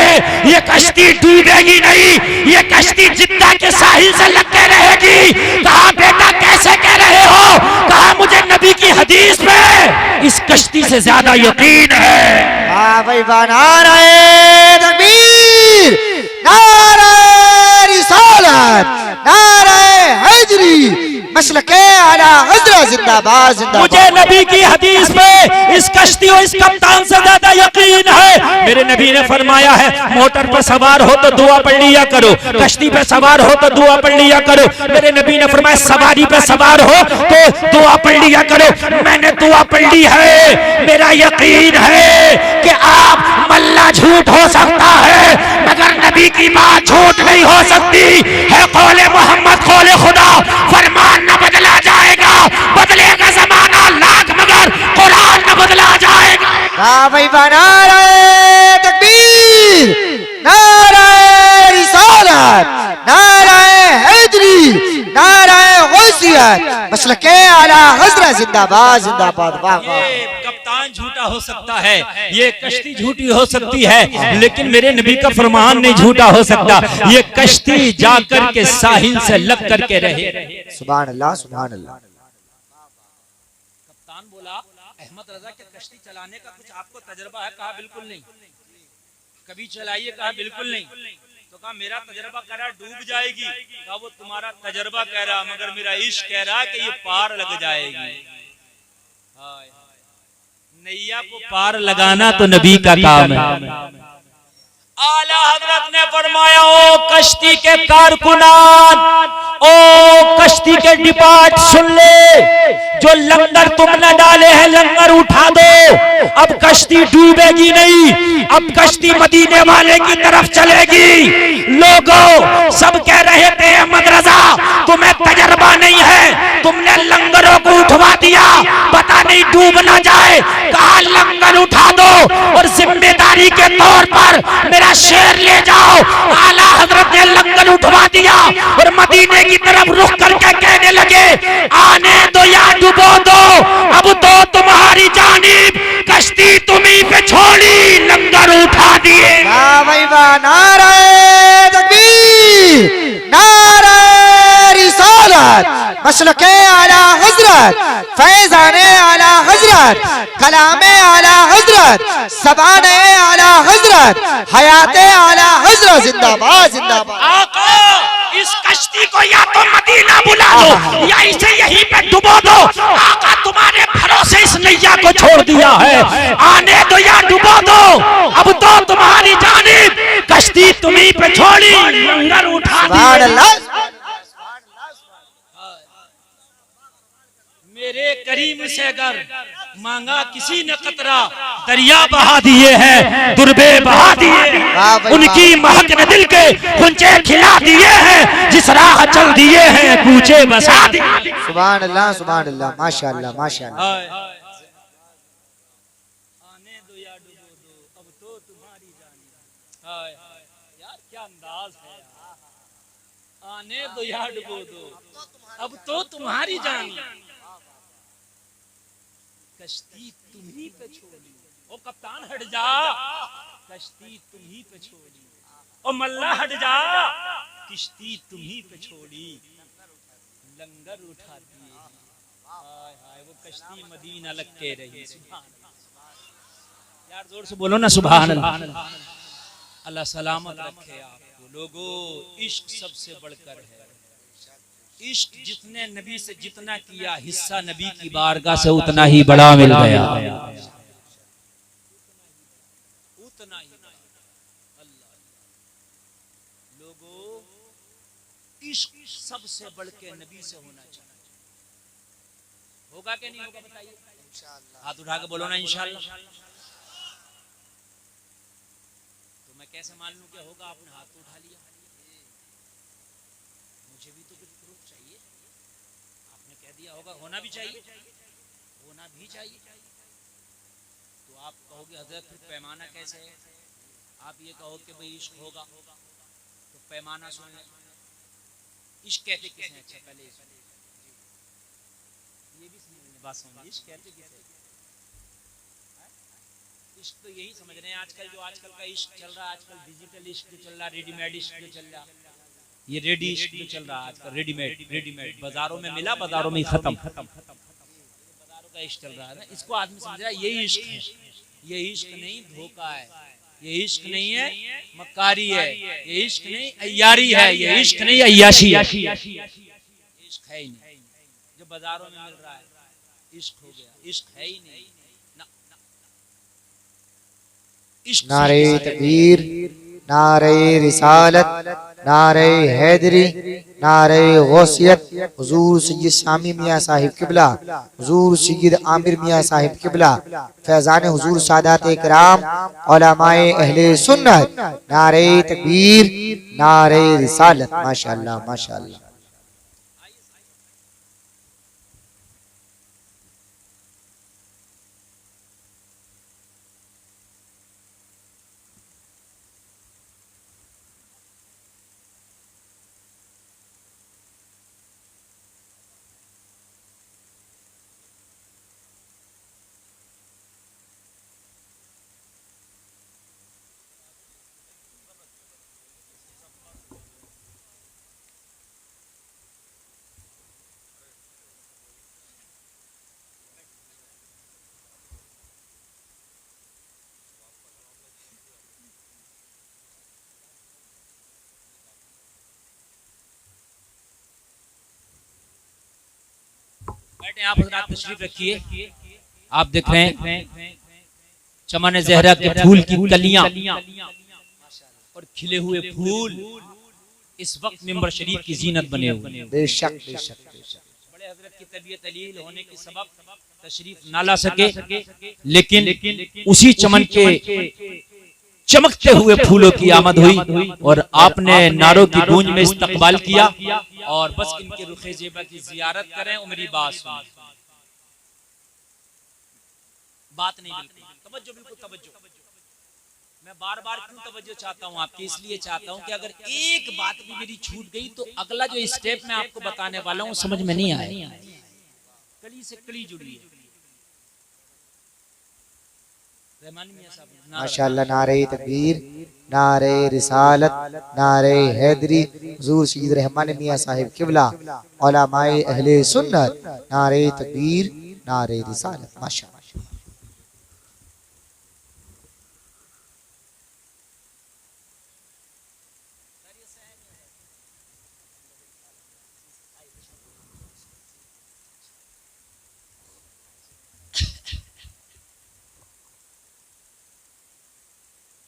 [SPEAKER 3] ये कश्ती डूबेगी नहीं, ये कश्ती जिद्दा के साहिल से लग के रहेगी। कहा, बेटा कैसे कह रहे हो? कहा, मुझे नबी की हदीस में इस कश्ती से ज्यादा यकीन है।
[SPEAKER 2] वाह भाई वाह, नारे तकबीर, नारे रिसालत, नारे हैदरी, मसलके आला हज़रत जिंदाबाद जिंदाबाद।
[SPEAKER 3] मुझे नबी की हदीस में इस कश्ती और इस कप्तान से ज्यादा यकीन है। मेरे नबी ने फरमाया है, मोटर पर सवार हो तो दुआ पढ़ लिया करो, कश्ती पे सवार हो तो दुआ पढ़ लिया करो। मेरे नबी ने फरमाया, सवारी पे सवार हो तो दुआ पढ़ लिया करो। मैंने दुआ पढ़ ली है। मेरा यकीन है कि आप मल्ला झूठ हो सकता है मगर नबी की बात झूठ नहीं हो सकती है। कौले मोहम्मद कौले खुदा, फरमान न बदला जाएगा, बदलेगा जमाना लाख मगर कुरान न बदला जाएगा।
[SPEAKER 2] वाह भाई वाह, नारे तकबीर, नारे रिसालत, नारे हैदरी, नारे गौसियत, मसलके आला हज़रत जिंदाबाद जिंदाबाद। वाह वाह।
[SPEAKER 1] कप्तान झूठा हो सकता है, ये कश्ती झूठी हो सकती है, लेकिन मेरे नबी का फरमान नहीं झूठा हो सकता। ये कश्ती जाकर के साहिल से लग करके रहे।
[SPEAKER 2] सुभान अल्लाह, सुभान अल्लाह।
[SPEAKER 1] कप्तान बोला, अहमद रजा के कश्ती चलाने का कुछ आपको तजर्बा है? कहा बिल्कुल नहीं। कभी चलाइए? कहा बिल्कुल नहीं। तो कहा मेरा तजर्बा कह रहा डूब जाएगी। कहा वो तुम्हारा तजर्बा कह रहा, मगर मेरा इश्क कह रहा कि ये पार लग जाएगी। नैया को
[SPEAKER 3] पार लगाना तो नबी का काम है।
[SPEAKER 1] आला हजरत ने फरमाया, ओ कश्ती के कारकुनान,
[SPEAKER 3] ओ कश्ती के डिपार्ट सुन ले, जो लंगर तुमने डाले हैं लंगर उठा दो। अब कश्ती डूबेगी नहीं, अब कश्ती मदीने वाले की तरफ चलेगी। लोगों सब कह रहे थे, अहमद रजा तुम्हें तजर्बा नहीं है, तुमने लंगरों को उठवा दिया, पता नहीं डूबना जाए। कहा लंगर उठा दो और जिम्मेदारी के तौर पर मेरा शेर ले जाओ। आला हजरत ने लंगर उठवा दिया और मदीने की तरफ रुख करके कहने लगे, आने दो या डुबो दो, अब तो तुम्हारी जानिब, कश्ती तुम्ही पे छोड़ी, लंगर उठा दिए।
[SPEAKER 2] वाह भाई वाह, नारे तकबीर, नारे रिसालत, मसलके आला हजरत, फैजाने आला हजरत, कलामे आला हजरत, ज़बाने आला हजरत, हयाते आला हजरत, जिंदाबाद जिंदाबाद।
[SPEAKER 3] आका, इस कश्ती को या तो मदीना बुला लो या इसे यहीं पे डुबो दो। आका तुम्हारे भरोसे इस नैया को छोड़ दिया है, आने दो या डुबो दो, अब तो तुम्हारी जानिब, कश्ती तुम्ही पे छोड़ी, लंगर उठा दिया।
[SPEAKER 1] मेरे करीम से अगर मांगा किसी ने कतरा,
[SPEAKER 3] दरिया बहा दिए हैं, दुर्बे बहा दिए हैं, उनकी महक ने दिल के कुंचे खिला दिए हैं, जिस राह चल दिए हैं कूचे बसा दिए।
[SPEAKER 2] सुभान अल्लाह सुभान अल्लाह, माशाअल्लाह माशाअल्लाह।
[SPEAKER 1] आने दो या डुबो दो, अब तो तुम्हारी जानिब। हाय यार क्या अंदाज है, आने दो या डुबो दो, अब तो तुम्हारी जानिब, कश्ती तुम्ही पे छोड़ी। ओ कप्तान हट जा, कश्ती तुम्ही पे छोड़ी। ओ मल्ला हट जा, किश्ती तुम्ही पे छोड़ी, लंगर उठा दिए। हाय हाय वो कश्ती मदीना लग के रही। यार जोर से बोलो ना सुभान अल्लाह। अल्लाह सलामत रखे आपको। लोगों, इश्क सबसे बढ़कर है। इश्क जितने नबी से जितना किया, हिस्सा नबी की बारगाह से उतना ही बड़ा मिल गया, उतना ही। अल्लाह, लोगों, इश्क सबसे बढ़ के नबी से होना चाहिए। होगा कि नहीं होगा बताइए? हाथ उठा के बोलो ना इंशाअल्लाह। तो मैं कैसे मान लूं क्या होगा? आपने हाथ तो उठा लिया, मुझे भी तो कुछ प्रूफ चाहिए। आपने कह दिया होगा, होना भी चाहिए, होना भी चाहिए। तो आप कहोगे हजरत फिर पैमाना कैसे है? आप ये कहो कि भाई इश्क होगा तो पैमाना सुन ले। इश्क कहते किसे हैं? अच्छा पहले ये भी समझने बात समझिए, इश्क कहते किसे? इश्क तो यही समझ रहे हैं आजकल, जो आजकल का इश्क चल रहा है, आजकल डिजिटल इश्क जो चल रहा है, रेडीमेड इश्क जो चल रहा है, ये रेडी इश्क जो चल रहा है आजकल, रेडीमेड बाजारों में मिला, बाजारों में खत्म, बाजारों का इश्क चल रहा है ना। इसको आदमी समझ रहा है ये इश्क है। ये इश्क नहीं, धोखा है। ये इश्क नहीं है, मक्कारी है। ये इश्क नहीं, अय्यारी है। ये इश्क नहीं, अय्याशी है। इश्क है ही नहीं जो बाजारों में मिल रहा है, इश्क हो गया। इश्क है ही नहीं।
[SPEAKER 2] नारे तकबीर, नारे रिसालत, नारे हैदरी, नारे गौसियत, हुजूर सैयद सामी मियाँ साहिब किबला, हुजूर सैयद आमिर मियाँ साहिब किबला, फैजान हुजूर सादात इकराम, उलमाए अहले सुन्नत, नारे तकबीर, नारे रिसालत। माशाअल्लाह माशाअल्लाह।
[SPEAKER 1] बैठे आप हजरात, तशरीफ रखिए। आप देख रहे हैं चमन ज़हरा के फूल की कलियां और खिले हुए फूल इस वक्त मिंबर शरीफ की जीनत बने हुए।
[SPEAKER 2] बेशक बेशक।
[SPEAKER 1] बड़े हजरत की तबीयत अलील होने के सबब तशरीफ ना ला सके, लेकिन उसी चमन के चमकते हुए फूलों की आमद हुई और आपने नारों की गूंज में इस्तकबाल किया। और बस इनके रुखे जेबा की जियारत करें और मेरी बात सुनें। बात नहीं, बिल्कुल तवज्जो, बिल्कुल तवज्जो। मैं बार बार क्यों तवज्जो चाहता हूँ आपकी, इसलिए चाहता हूँ कि अगर एक बात भी मेरी छूट गई तो अगला जो स्टेप मैं आपको बताने वाला हूँ समझ में नहीं आए। कली से कली जुड़ी है। रहमानी मियां साहब
[SPEAKER 2] माशाअल्लाह, नारे तकबीर, नारे रिसालत, नारे हैदरी, हुजूर सैयद रहमान मियां साहिब किबला, उलमाए अहले सुन्नत, नारे तकबीर, नारे रिसालत। माशाअल्लाह।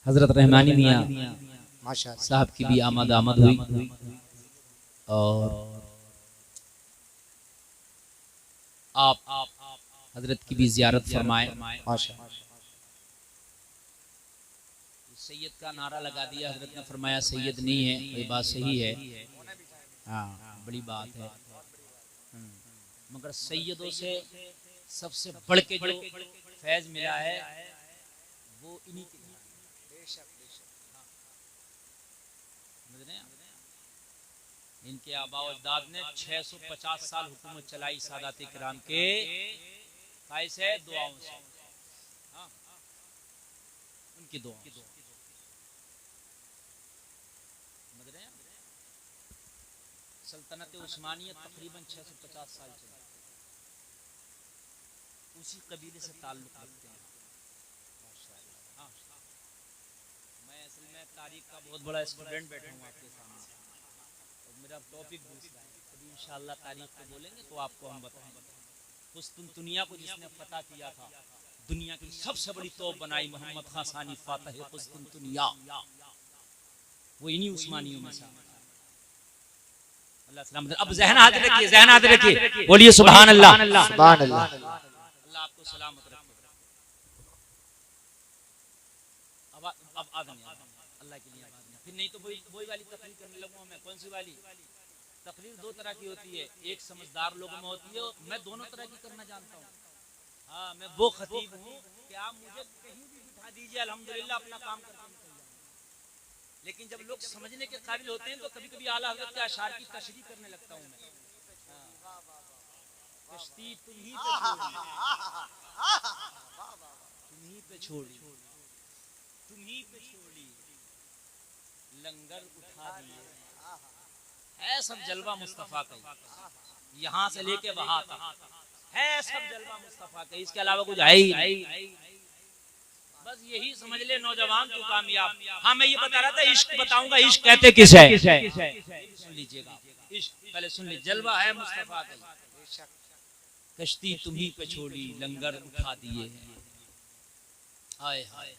[SPEAKER 1] हजरत रहमानी मियां
[SPEAKER 2] माशाअल्लाह
[SPEAKER 1] साहब की भी आमद हुई और आप हजरत की भी जियारत फरमाए।
[SPEAKER 2] माशाअल्लाह।
[SPEAKER 1] सैयद का नारा लगा दिया, हजरत ने फरमाया सैयद नहीं है, ये बात सही है, हाँ बड़ी बात है, मगर सैयदों से सबसे बढ़ के जो फैज मिला है वो इन्हीं के इनके आबा अजदाद ने 650 साल हुकूमत चलाई सादात किराम के कैसे दुआओं से, हाँ उनकी दुआ। सल्तनत उस्मानियत तकरीबन 650 साल चली, उसी कबीले से ताल्लुक रखते हैं। हाँ, मैं असल में तारीख का बहुत बड़ा स्टूडेंट बैठा हूँ आपके सामने, मेरा टॉपिक दूसरा है, कभी इंशाअल्लाह तारीख को बोलेंगे तो आपको हम बताएंगे। कुस्तुनतुनिया को जिसने फतह किया था, दुनिया की सबसे बड़ी तोप बनाई, मोहम्मद खान सानी फातह कुस्तुनतुनिया, वो इन्हीं उस्मानियों में से। अल्लाह सलामत। अब ज़हन हाजिर रखिए, ज़हन हाजिर रखिए, बोलिए सुभान अल्लाह,
[SPEAKER 2] सुभान अल्लाह।
[SPEAKER 1] अल्लाह आपको सलामत रखे। अब आदमी अल्लाह के लिए फिर नहीं तो वही वाली तकरीर करने लगूंगा मैं। कौन सी वाली तकरीर? दो तरह की होती है, एक समझदार लोगों में होती है, मैं दोनों तरह की करना जानता हूँ। हाँ, मैं वो खतीब हूँ कि आप मुझे कहीं भी बिठा दीजिए, अल्हम्दुलिल्लाह अपना काम करके निकल जाऊंगा। लेकिन जब लोग समझने के काबिल होते हैं तो कभी कभी आला हज़रत के अशार की तशरीह करने लगता हूँ मैं। कश्ती तुम्ही पे छोड़ी, तुम्ही पे छोड़ी, लंगर उठा दिए, है सब जलवा मुस्तफा का, यहाँ से लेके वहां तक है सब जलवा मुस्तफा का, इसके अलावा कुछ है ही। बस यही समझ ले नौजवान तो कामयाब। हाँ, मैं ये बता रहा था, इश्क बताऊंगा, इश्क कहते किस है, सुन लीजिएगा, इश्क पहले सुन लीजिए। जलवा है मुस्तफा का, कश्ती तुम्ही पे छोड़ी, लंगर उठा दिए, हाय हाय।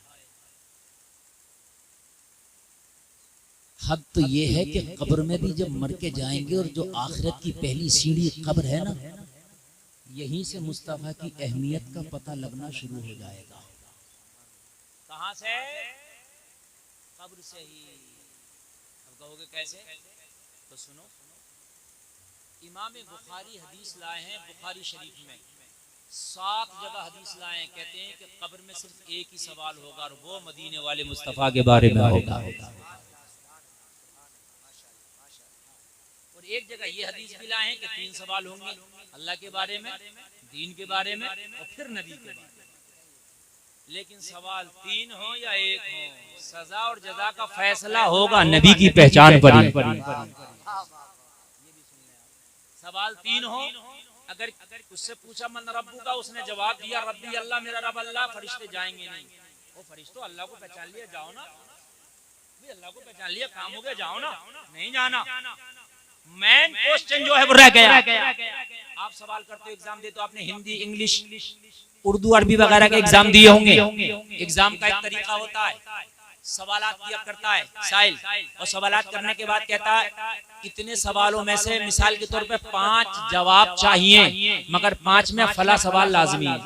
[SPEAKER 1] हद तो ये है कि कब्र में भी जब मर के जाएंगे और जो आखिरत की पहली सीढ़ी कब्र है ना, यहीं से मुस्तफा की अहमियत का पता लगना शुरू हो जाएगा। कहां से? कब्र से ही। अब कहोगे कैसे? तो सुनो, इमाम बुखारी हदीस लाए हैं, बुखारी शरीफ में 7 जगह हदीस लाए हैं, कहते हैं कि कब्र में सिर्फ एक ही सवाल होगा और वो मदीने वाले मुस्तफा के बारे में होगा। और एक जगह ये हदीस भी लाए हैं कि 3 सवाल होंगे, अल्लाह के बारे में, दीन के बारे में और फिर नबी के बारे में। लेकिन सवाल 3 हो या 1 हो, सजा और जजा का फैसला होगा नबी की पहचान पर ही। सवाल 3 हो, अगर उससे पूछा मन रब्बू का, उसने जवाब दिया रब्बी अल्लाह, मेरा रब अल्लाह, फरिश्ते जाएंगे नहीं। वो फरिश्तों अल्लाह को पहचान लिया, जाओ ना, अल्लाह को पहचान लिया, काम हो गया, जाओ ना, नहीं जाना। मेन क्वेश्चन जो है वो रह गया। आप सवाल करते हो, एग्जाम देते हो, आपने हिंदी, इंग्लिश, उर्दू, अरबी वगैरह के एग्जाम दिए होंगे। एग्जाम का एक तरीका होता है, सवालात किया करता है साइल, और सवालात करने के बाद कहता है इतने सवालों में से मिसाल के तौर पे 5 जवाब चाहिए, मगर 5 में फला सवाल लाजमी है,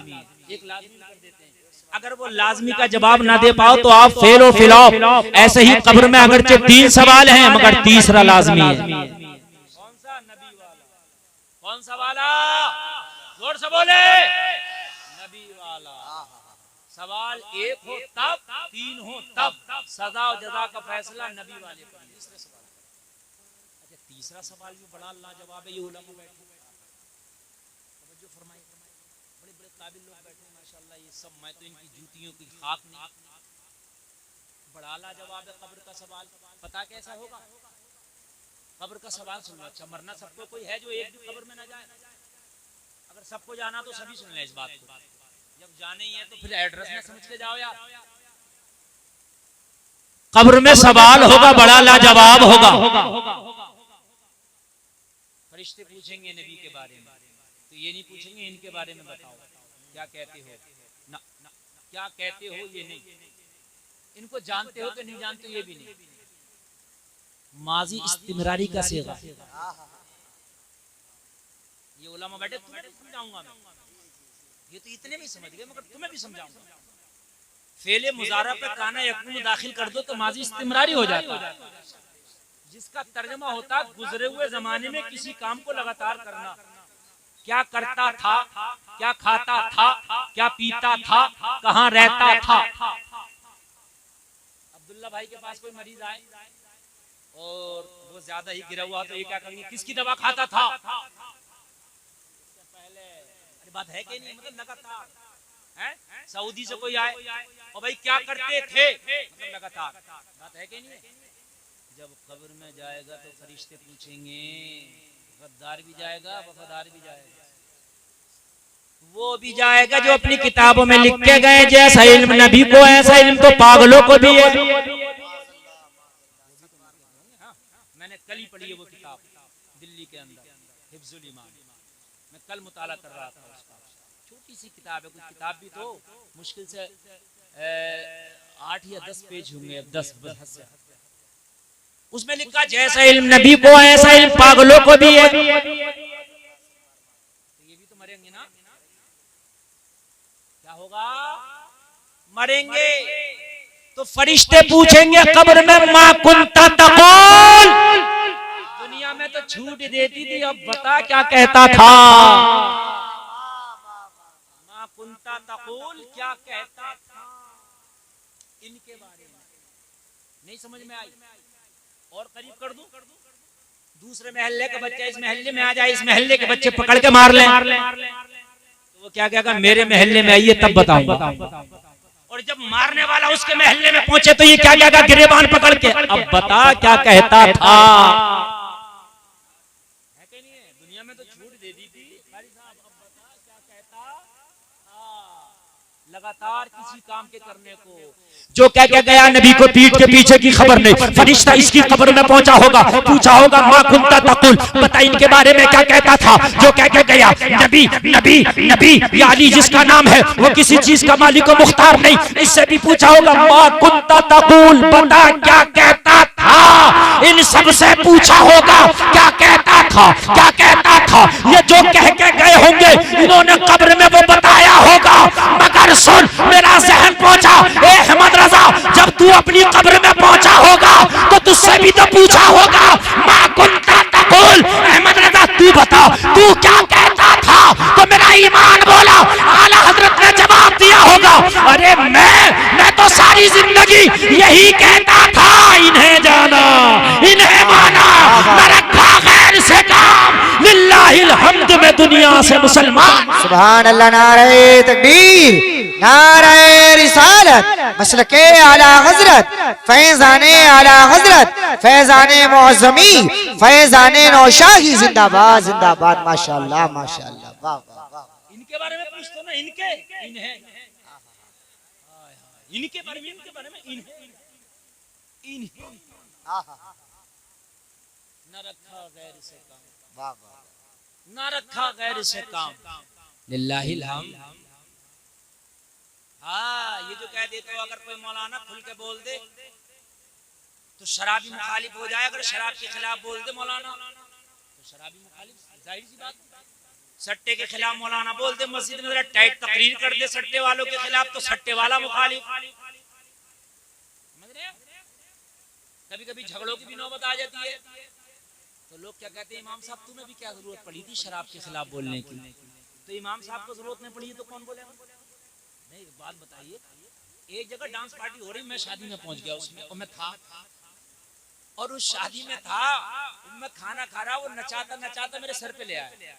[SPEAKER 1] एक लाजमी कर देते हैं। अगर वो लाजमी का जवाब ना दे पाओ तो आप फेल हो फिलॉप। ऐसे ही कब्र में अगरचे 3 सवाल हैं मगर तीसरा लाजमी है। कौन सा? नबी वाला। कौन सा वाला? जोर से बोले, नबी वाला। सवाल एक हो तब, तीन हो तब, सजा और जजा का फैसला नबी वाले पर। तीसरा सवाल, अच्छा तीसरा सवाल भी बड़ा लाजवाब है। ये उलमा बैठे, तवज्जो फरमाइए, बड़े बड़े काबिल लोग बैठे माशाल्लाह। ये सब मैं तो इनकी जूतियों की खाक नहीं। बड़ा लाजवाब है कब्र का सवाल। पता कैसा होगा? कब्र का सवाल सुनो। अच्छा मरना सबको कोई है जो एक भी कब्र में ना जाए? अगर सबको जाना तो सभी सुन ले इस बात को। जब जाने ही है तो फिर एड्रेस में समझ के जाओ यार।
[SPEAKER 3] कब्र में सवाल होगा, बड़ा लाजवाब होगा।
[SPEAKER 1] फरिश्ते पूछेंगे नबी के बारे में, तो ये नहीं पूछेंगे इनके बारे में बताओ क्या कहते हो ना, क्या कहते हो ये नहीं। इनको जानते हो कि नहीं जानते ये भी नहीं। माजी इस्तिमरारी का सेगा। ये उलमा बैठे, तुम्हें भी समझाऊंगा मैं। ये तो इतने भी समझ गए, मगर तुम्हें भी समझाऊंगा। फेले मुजारा पे काना यकून दाखिल कर दो तो माजी इस्तिमरारी हो जाता है, जिसका तर्जमा होता है गुजरे हुए जमाने में किसी काम को लगातार करना। क्या करता था, क्या खाता था, क्या पीता था, कहाँ रहता था। अब्दुल्ला भाई के पास कोई मरीज आए और वो ज्यादा ही गिरा हुआ तो ये क्या करेंगे, किसकी दवा खाता था? पहले अरे बात है कि नहीं, मतलब लगातार है। सऊदी से कोई आए और भाई क्या करते थे, मतलब लगातार। बात है कि नहीं? जब कब्र में जाएगा तो फरिश्ते पूछेंगे, गद्दार भी जाएगा, वफादार भी जाएगा। वो भी जाएगा जो अपनी किताबों में लिख के गए। जैसा इल्म नबी को ऐसा इल्म तो पागलों को भी है। मैंने कल ही पढ़ी है वो किताब दिल्ली के अंदर, हिफ्जुल ईमान। मैं कल मुताला कर रहा था उसका। छोटी सी किताब है, कुछ किताब भी तो मुश्किल से 8 या 10 पेज होंगे, 10 से। उसमें लिखा जैसा इल्म नबी को ऐसा इल्म पागलों को भी है। तो ये भी तो मरेंगे ना, क्या होगा? मरेंगे। तो फरिश्ते पूछेंगे कब्र में, मा कुंता तक़ूल, दुनिया में तो झूठ देती थी, अब बता क्या कहता था। मा कुंता तक़ूल, क्या कहता था इनके बारे में। नहीं समझ में आई? और करीब कर दूं, दूसरे महल्ले का बच्चा इस महल्ले में आ जाए, इस महल्ले के बच्चे पकड़ के मार ले, तो वो क्या कहेगा, मेरे महल्ले में आइए तब बताऊंगा। और जब मारने वाला उसके महल्ले में पहुंचे तो ये क्या कहेगा, गिरेबान पकड़ के, अब बता क्या कहता था। है कि नहीं है? दुनिया में तो छूट दे दी थी कारी साहब, अब बता क्या कहता। लगातार किसी काम के करने को। जो कह के गया नबी को पीठ के पीछे की खबर नहीं, फरिश्ता इसकी खबर में पहुंचा होगा, पूछा होगा मा कुंता तक़ूल, बता इनके बारे में क्या कहता था। जो कह के गया नबी नबी नबी या अली जिसका नाम है वो किसी चीज का मालिक व मुख्तार नहीं, इससे भी पूछा होगा मा कुंता तक़ूल, बता क्या कहता था। इन सब से पूछा होगा क्या कहता था, क्या कहता था। ये जो कह के गए होंगे इन्होंने कब्र में वो बताया होगा। मगर सुन, मेरा ज़हन पहुंचा, ए अहमद रजा, जब तू अपनी कब्र में पहुंचा होगा तो तुझसे भी तो पूछा होगा मा कुंता तक़ूल। अहमद रजा तू बता तू क्या कहता था, तो मेरा ईमान बोला। आला हजरत ने जवाब दिया होगा, अरे मैं तो सारी जिंदगी यही कहता था, इन्हें जाना इन्हें माना, मैं रखा गैर से काम, लिल्लाहिल हम्द में दुनिया से मुसलमान।
[SPEAKER 2] सुभान अल्लाह, नारे तकबीर, नारे रिसालत, मसलके आला हजरत, फैजाने आला हजरत, फैजाने मुअज़्ज़मी, फैजाने नौशाही, जिंदाबाद जिंदाबाद, माशाअल्लाह माशाअल्लाह, वाह वाह वाह।
[SPEAKER 1] इनके बारे में पूछते ना, इनके इन्हें, इनके बारे में, इनके बारे में इन्हें, इन्हें न रखा गैर से काम,
[SPEAKER 2] वाह वाह,
[SPEAKER 1] न रखा गैर से काम, लिल्लाहिल हम्द। हाँ, ये जो कह देते हो अगर कोई मौलाना खुल के बोल दे तो शराबी मुखालिफ हो जाए। अगर शराब के खिलाफ बोल दे मौलाना तो शराबी मुखालिफ, जाहिर सी बात। सट्टे के खिलाफ मौलाना बोल दे, मस्जिद में जरा टाइट तकरीर कर दे सट्टे वालों के खिलाफ, तो सट्टे वाला मुखालिफ। कभी कभी झगड़ों की भी नौबत आ जाती है तो लोग क्या कहते हैं, इमाम साहब तुम्हें भी क्या जरूरत पड़ी थी शराब के खिलाफ बोलने की। तो इमाम साहब को जरूरत नहीं पड़ी तो कौन बोलेगा? नहीं, एक बात बताइए, एक जगह डांस पार्टी हो रही, मैं शादी में पहुंच गया उसमें, और मैं था, और उस शादी में था, मैं खाना खा रहा, वो नचाता नचाता मेरे सर पे ले आया।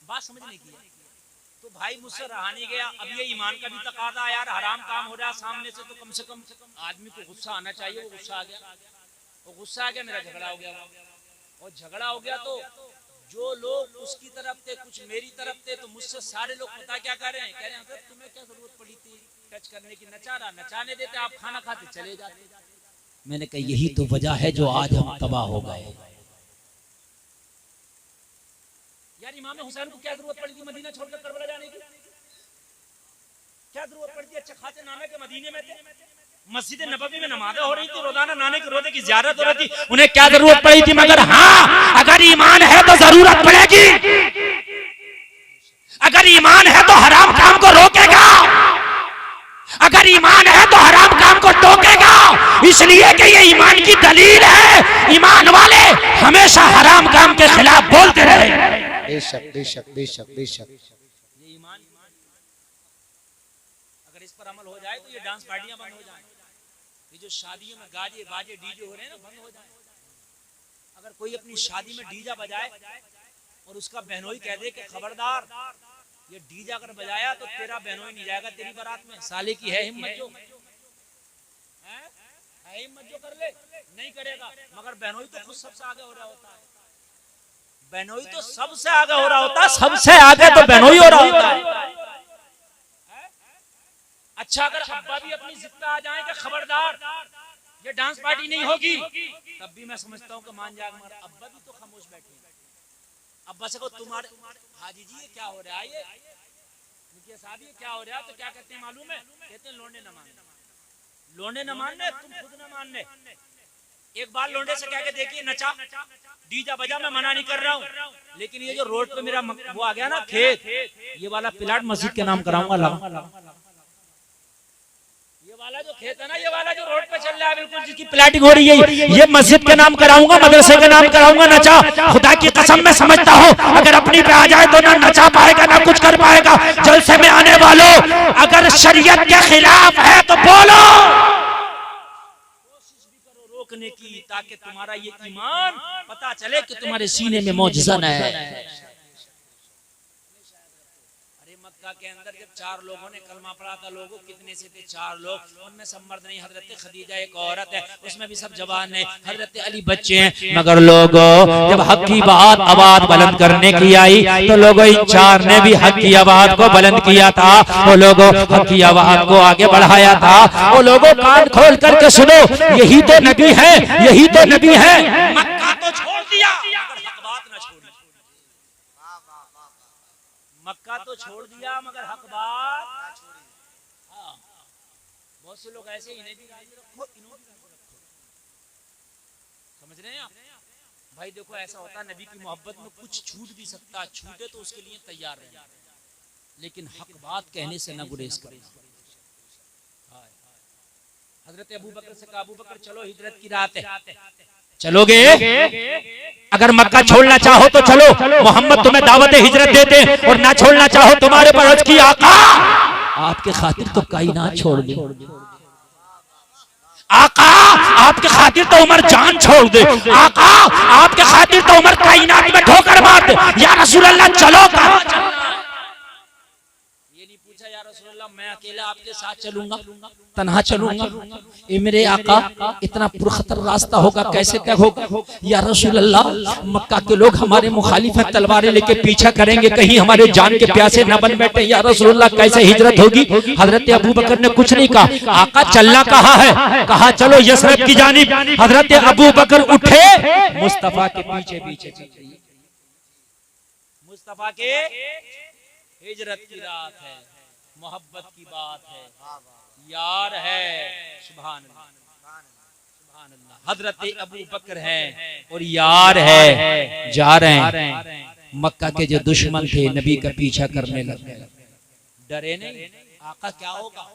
[SPEAKER 1] बात समझने की है। तो भाई मुझसे रहा नहीं गया। अब ये ईमान का भी तकादा, यार हराम काम हो रहा है सामने से, तो कम से कम आदमी को गुस्सा आना चाहिए। वो गुस्सा आ गया, वो गुस्सा आ गया, मेरा झगड़ा हो गया। और झगड़ा हो गया तो जो लोग उसकी तरफ थे, कुछ मेरी तरफ थे, तो मुझसे सारे लोग पता क्या कह रहे हैं, कह रहे हैं तुम्हें क्या जरूरत पड़ी थी टच करने की, नचा रहा, नचाने देते, आप खाना खाते चले जाते। मैंने कहा यही तो वजह है जो आज हम तबाह हो गए। यार इमाम हुसैन को क्या जरूरत पड़ी थी मदीना छोड़कर करबला जाने की? क्या जरूरत पड़ी थी? अच्छा खासे नाने के मदीने में थे, मस्जिद नबवी में नमाज़ें हो रही थी, रोजाना नाने के रोजे की ज़ियारत हो रही थी, उन्हें क्या जरूरत पड़ी थी? मगर हाँ, अगर ईमान है तो जरूरत पड़ेगी, अगर ईमान है तो हराम काम को रोकेगा, अगर ईमान है तो हराम काम को टोकेगा। इसलिए कि ये ईमान की दलील है। ईमान वाले हमेशा हराम काम के खिलाफ बोलते रहे।
[SPEAKER 2] बेशक बेशक बेशक बेशक।
[SPEAKER 1] ये ईमान, अगर इस पर अमल हो जाए तो ये डांस पार्टियां बंद हो जाएं, ये जो शादियों में गाजे बाजे डीजे हो रहे हैं ना, बंद हो जाए। अगर कोई अपनी शादी में डीजा बजाए और उसका बहनोई कह दे कि खबरदार ये डीजा अगर बजाया तो तेरा बहनोई नहीं जाएगा तेरी बारात में, साले की है हिम्मत जो, है हिम्मत जो कर ले, नहीं करेगा। मगर बहनोई तो खुद सबसे आगे हो रहा होता है, बहनोई तो सबसे आगे हो रहा होता है, सबसे आगे तो बहनोई हो रहा होता है। अच्छा अगर अब्बा भी अपनी जिद पे आ जाए कि खबरदार ये डांस पार्टी नहीं होगी, तब भी मैं समझता हूँ कि मान जाएगा। मगर अब्बा भी तो खामोश बैठे, अब्बा से को तुम्हारे हाजी जी ये क्या हो रहा है, ये मुखिया साहब ये क्या हो रहा है, तो क्या कहते हैं मालूम है? कहते हैं लोंडे न मानने, लोंडे न मानने, तुम खुद न मानने। एक बार लोंडे से कह के देखिए नचा डीजा बजा, मैं मना नहीं कर रहा हूँ, लेकिन ये जो रोड पे मेरा वो आ गया ना खेत, ये वाला प्लाट मस्जिद के नाम कराऊंगा। ये वाला जो खेत है ना, ये वाला जो रोड पे चल रहा है बिल्कुल जिसकी प्लाटिंग हो रही है, ये मस्जिद के नाम कराऊंगा, मदरसे के नाम कराऊंगा। नचा खुदा की कसम मैं समझता हूँ अगर अपनी पे आ जाए तो ना नचा पाएगा ना कुछ कर पाएगा। जलसे में आने वालों अगर शरीयत के खिलाफ है तो बोलो, कोशिश भी करो रोकने की, ताकि तुम्हारा ये ईमान पता चले कि तुम्हारे सीने में मौजज़ा है। मक्का के अंदर जब 4 लोगों ने कलमा पढ़ा था, लोगों कितने से थे? 4 लोग, उनमें सब मर्द नहीं, हजरत खदीजा एक औरत है, उसमें भी सब जवान है, हजरत अली बच्चे हैं। मगर लोगों जब हक की बात आवाज बुलंद करने की आई तो लोगों इन 4 ने भी हक की आवाज को बुलंद किया था, वो लोगों हक की आवाज को आगे बढ़ाया था। वो लोगों कान खोल करके सुनो, यही तो नबी है, यही तो नबी है। मक्का तो छोड़ दिया मगर हक बात न छोड़ी, मक्का तो छोड़ दिया मगर हक बात ना छोड़ी। हाँ, बहुत से लोग ऐसे, इन्हें भी राजी रखो, इन्हों भी राजी रखो, समझ रहे हैं आप? भाई देखो ऐसा होता है, नबी की मोहब्बत में कुछ छूट भी सकता है, छूटे तो उसके लिए तैयार रहे, लेकिन हक बात कहने से न गुरेज करें। हजरत अबू बकर से कहा, अबू बकर चलो हिजरत की रात है, चलोगे? अगर मक्का छोड़ना चाहो तो चलो, मोहम्मद तुम्हें दावत हिजरत देते, और ना छोड़ना चाहो तुम्हारे पर अर्ज की आका आपके खातिर तो कायनात छोड़ दे, आका आपके खातिर तो उमर जान छोड़ दे, आका आपके खातिर तो उमर कायनात में ठोकर मार दे। या रसूल अल्लाह चलो, कहां चलना? ये नहीं पूछा या रसूल अल्लाह मैं अकेला आपके साथ चलूंगा, तन्हा चलूंगा? ए मेरे आका इतना पुरखतर रास्ता होगा, कैसे तय होगा? या रसूल अल्लाह मक्का के लोग हमारे मुखालिफ हैं, तलवारें लेके पीछा करेंगे, कहीं हमारे जान के प्यासे न बन बैठे। या रसूल अल्लाह कैसे हिजरत होगी? हजरत अबू बकर ने कुछ नहीं कहा, आका चलना कहा है? कहा चलो यसरब की जानिब। हजरत अबू बकर उठे, मुस्तफा के पीछे पीछे चल, मुस्तफा के हिजरत की रात है, मोहब्बत की बात है, यार है, सुभान अल्लाह, सुभान अल्लाह। हजरत अबू बकर है और यार है, जा रहे हैं। मक्का के जो दुश्मन थे नबी का पीछा करने लगे, डरे नहीं, आका क्या होगा?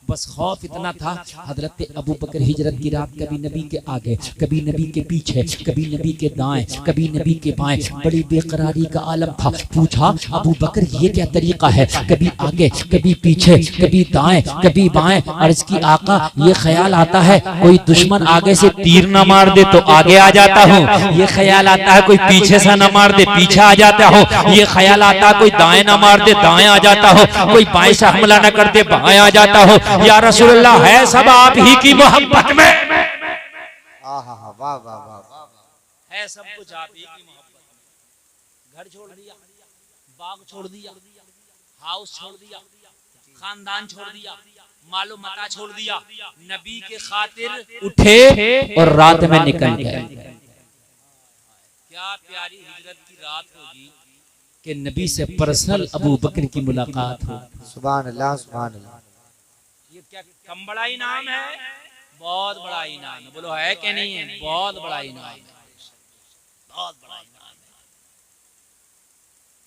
[SPEAKER 3] बस खौफ इतना था। हजरत अबू बकर हिजरत की रात कभी नबी के आगे, कभी नबी के पीछे, कभी नबी के दाएं, कभी नबी के बाएं, बड़ी बेकरारी का आलम था। पूछा अबू बकर ये क्या तरीका है, कभी आगे कभी पीछे, कभी दाएं कभी बाएं। अर्ज की आका ये ख्याल आता है कोई दुश्मन आगे से तीर न मार दे तो आगे आ जाता हूँ, ये ख्याल आता है कोई पीछे से न मार दे पीछे आ जाता हूँ, ये ख्याल आता है कोई दाएं न मार दे दाएं आ जाता हो, कोई बाएं से हमला न कर दे बाएं आ जाता हो। या रसूलुल्लाह है सब आप ही की मोहब्बत में,
[SPEAKER 2] वाह वाह वाह वाह,
[SPEAKER 1] है सब कुछ आप ही की मोहब्बत में। घर छोड़ दिया, बाग छोड़ दिया, हाउस छोड़ दिया, खानदान छोड़ दिया, मालो मता छोड़ दिया, नबी के खातिर
[SPEAKER 3] उठे और रात में निकल गए।
[SPEAKER 1] क्या प्यारी हिजरत की रात होगी
[SPEAKER 3] कि नबी से पर्सनल अबू बकर की मुलाकात हो।
[SPEAKER 2] सुभान अल्लाह सुभान अल्लाह।
[SPEAKER 1] ये क्या कम बड़ा इनाम है, बहुत बड़ा इनाम है। बोलो है कि नहीं है, बहुत बड़ा इनाम है, बहुत बड़ा इनाम है।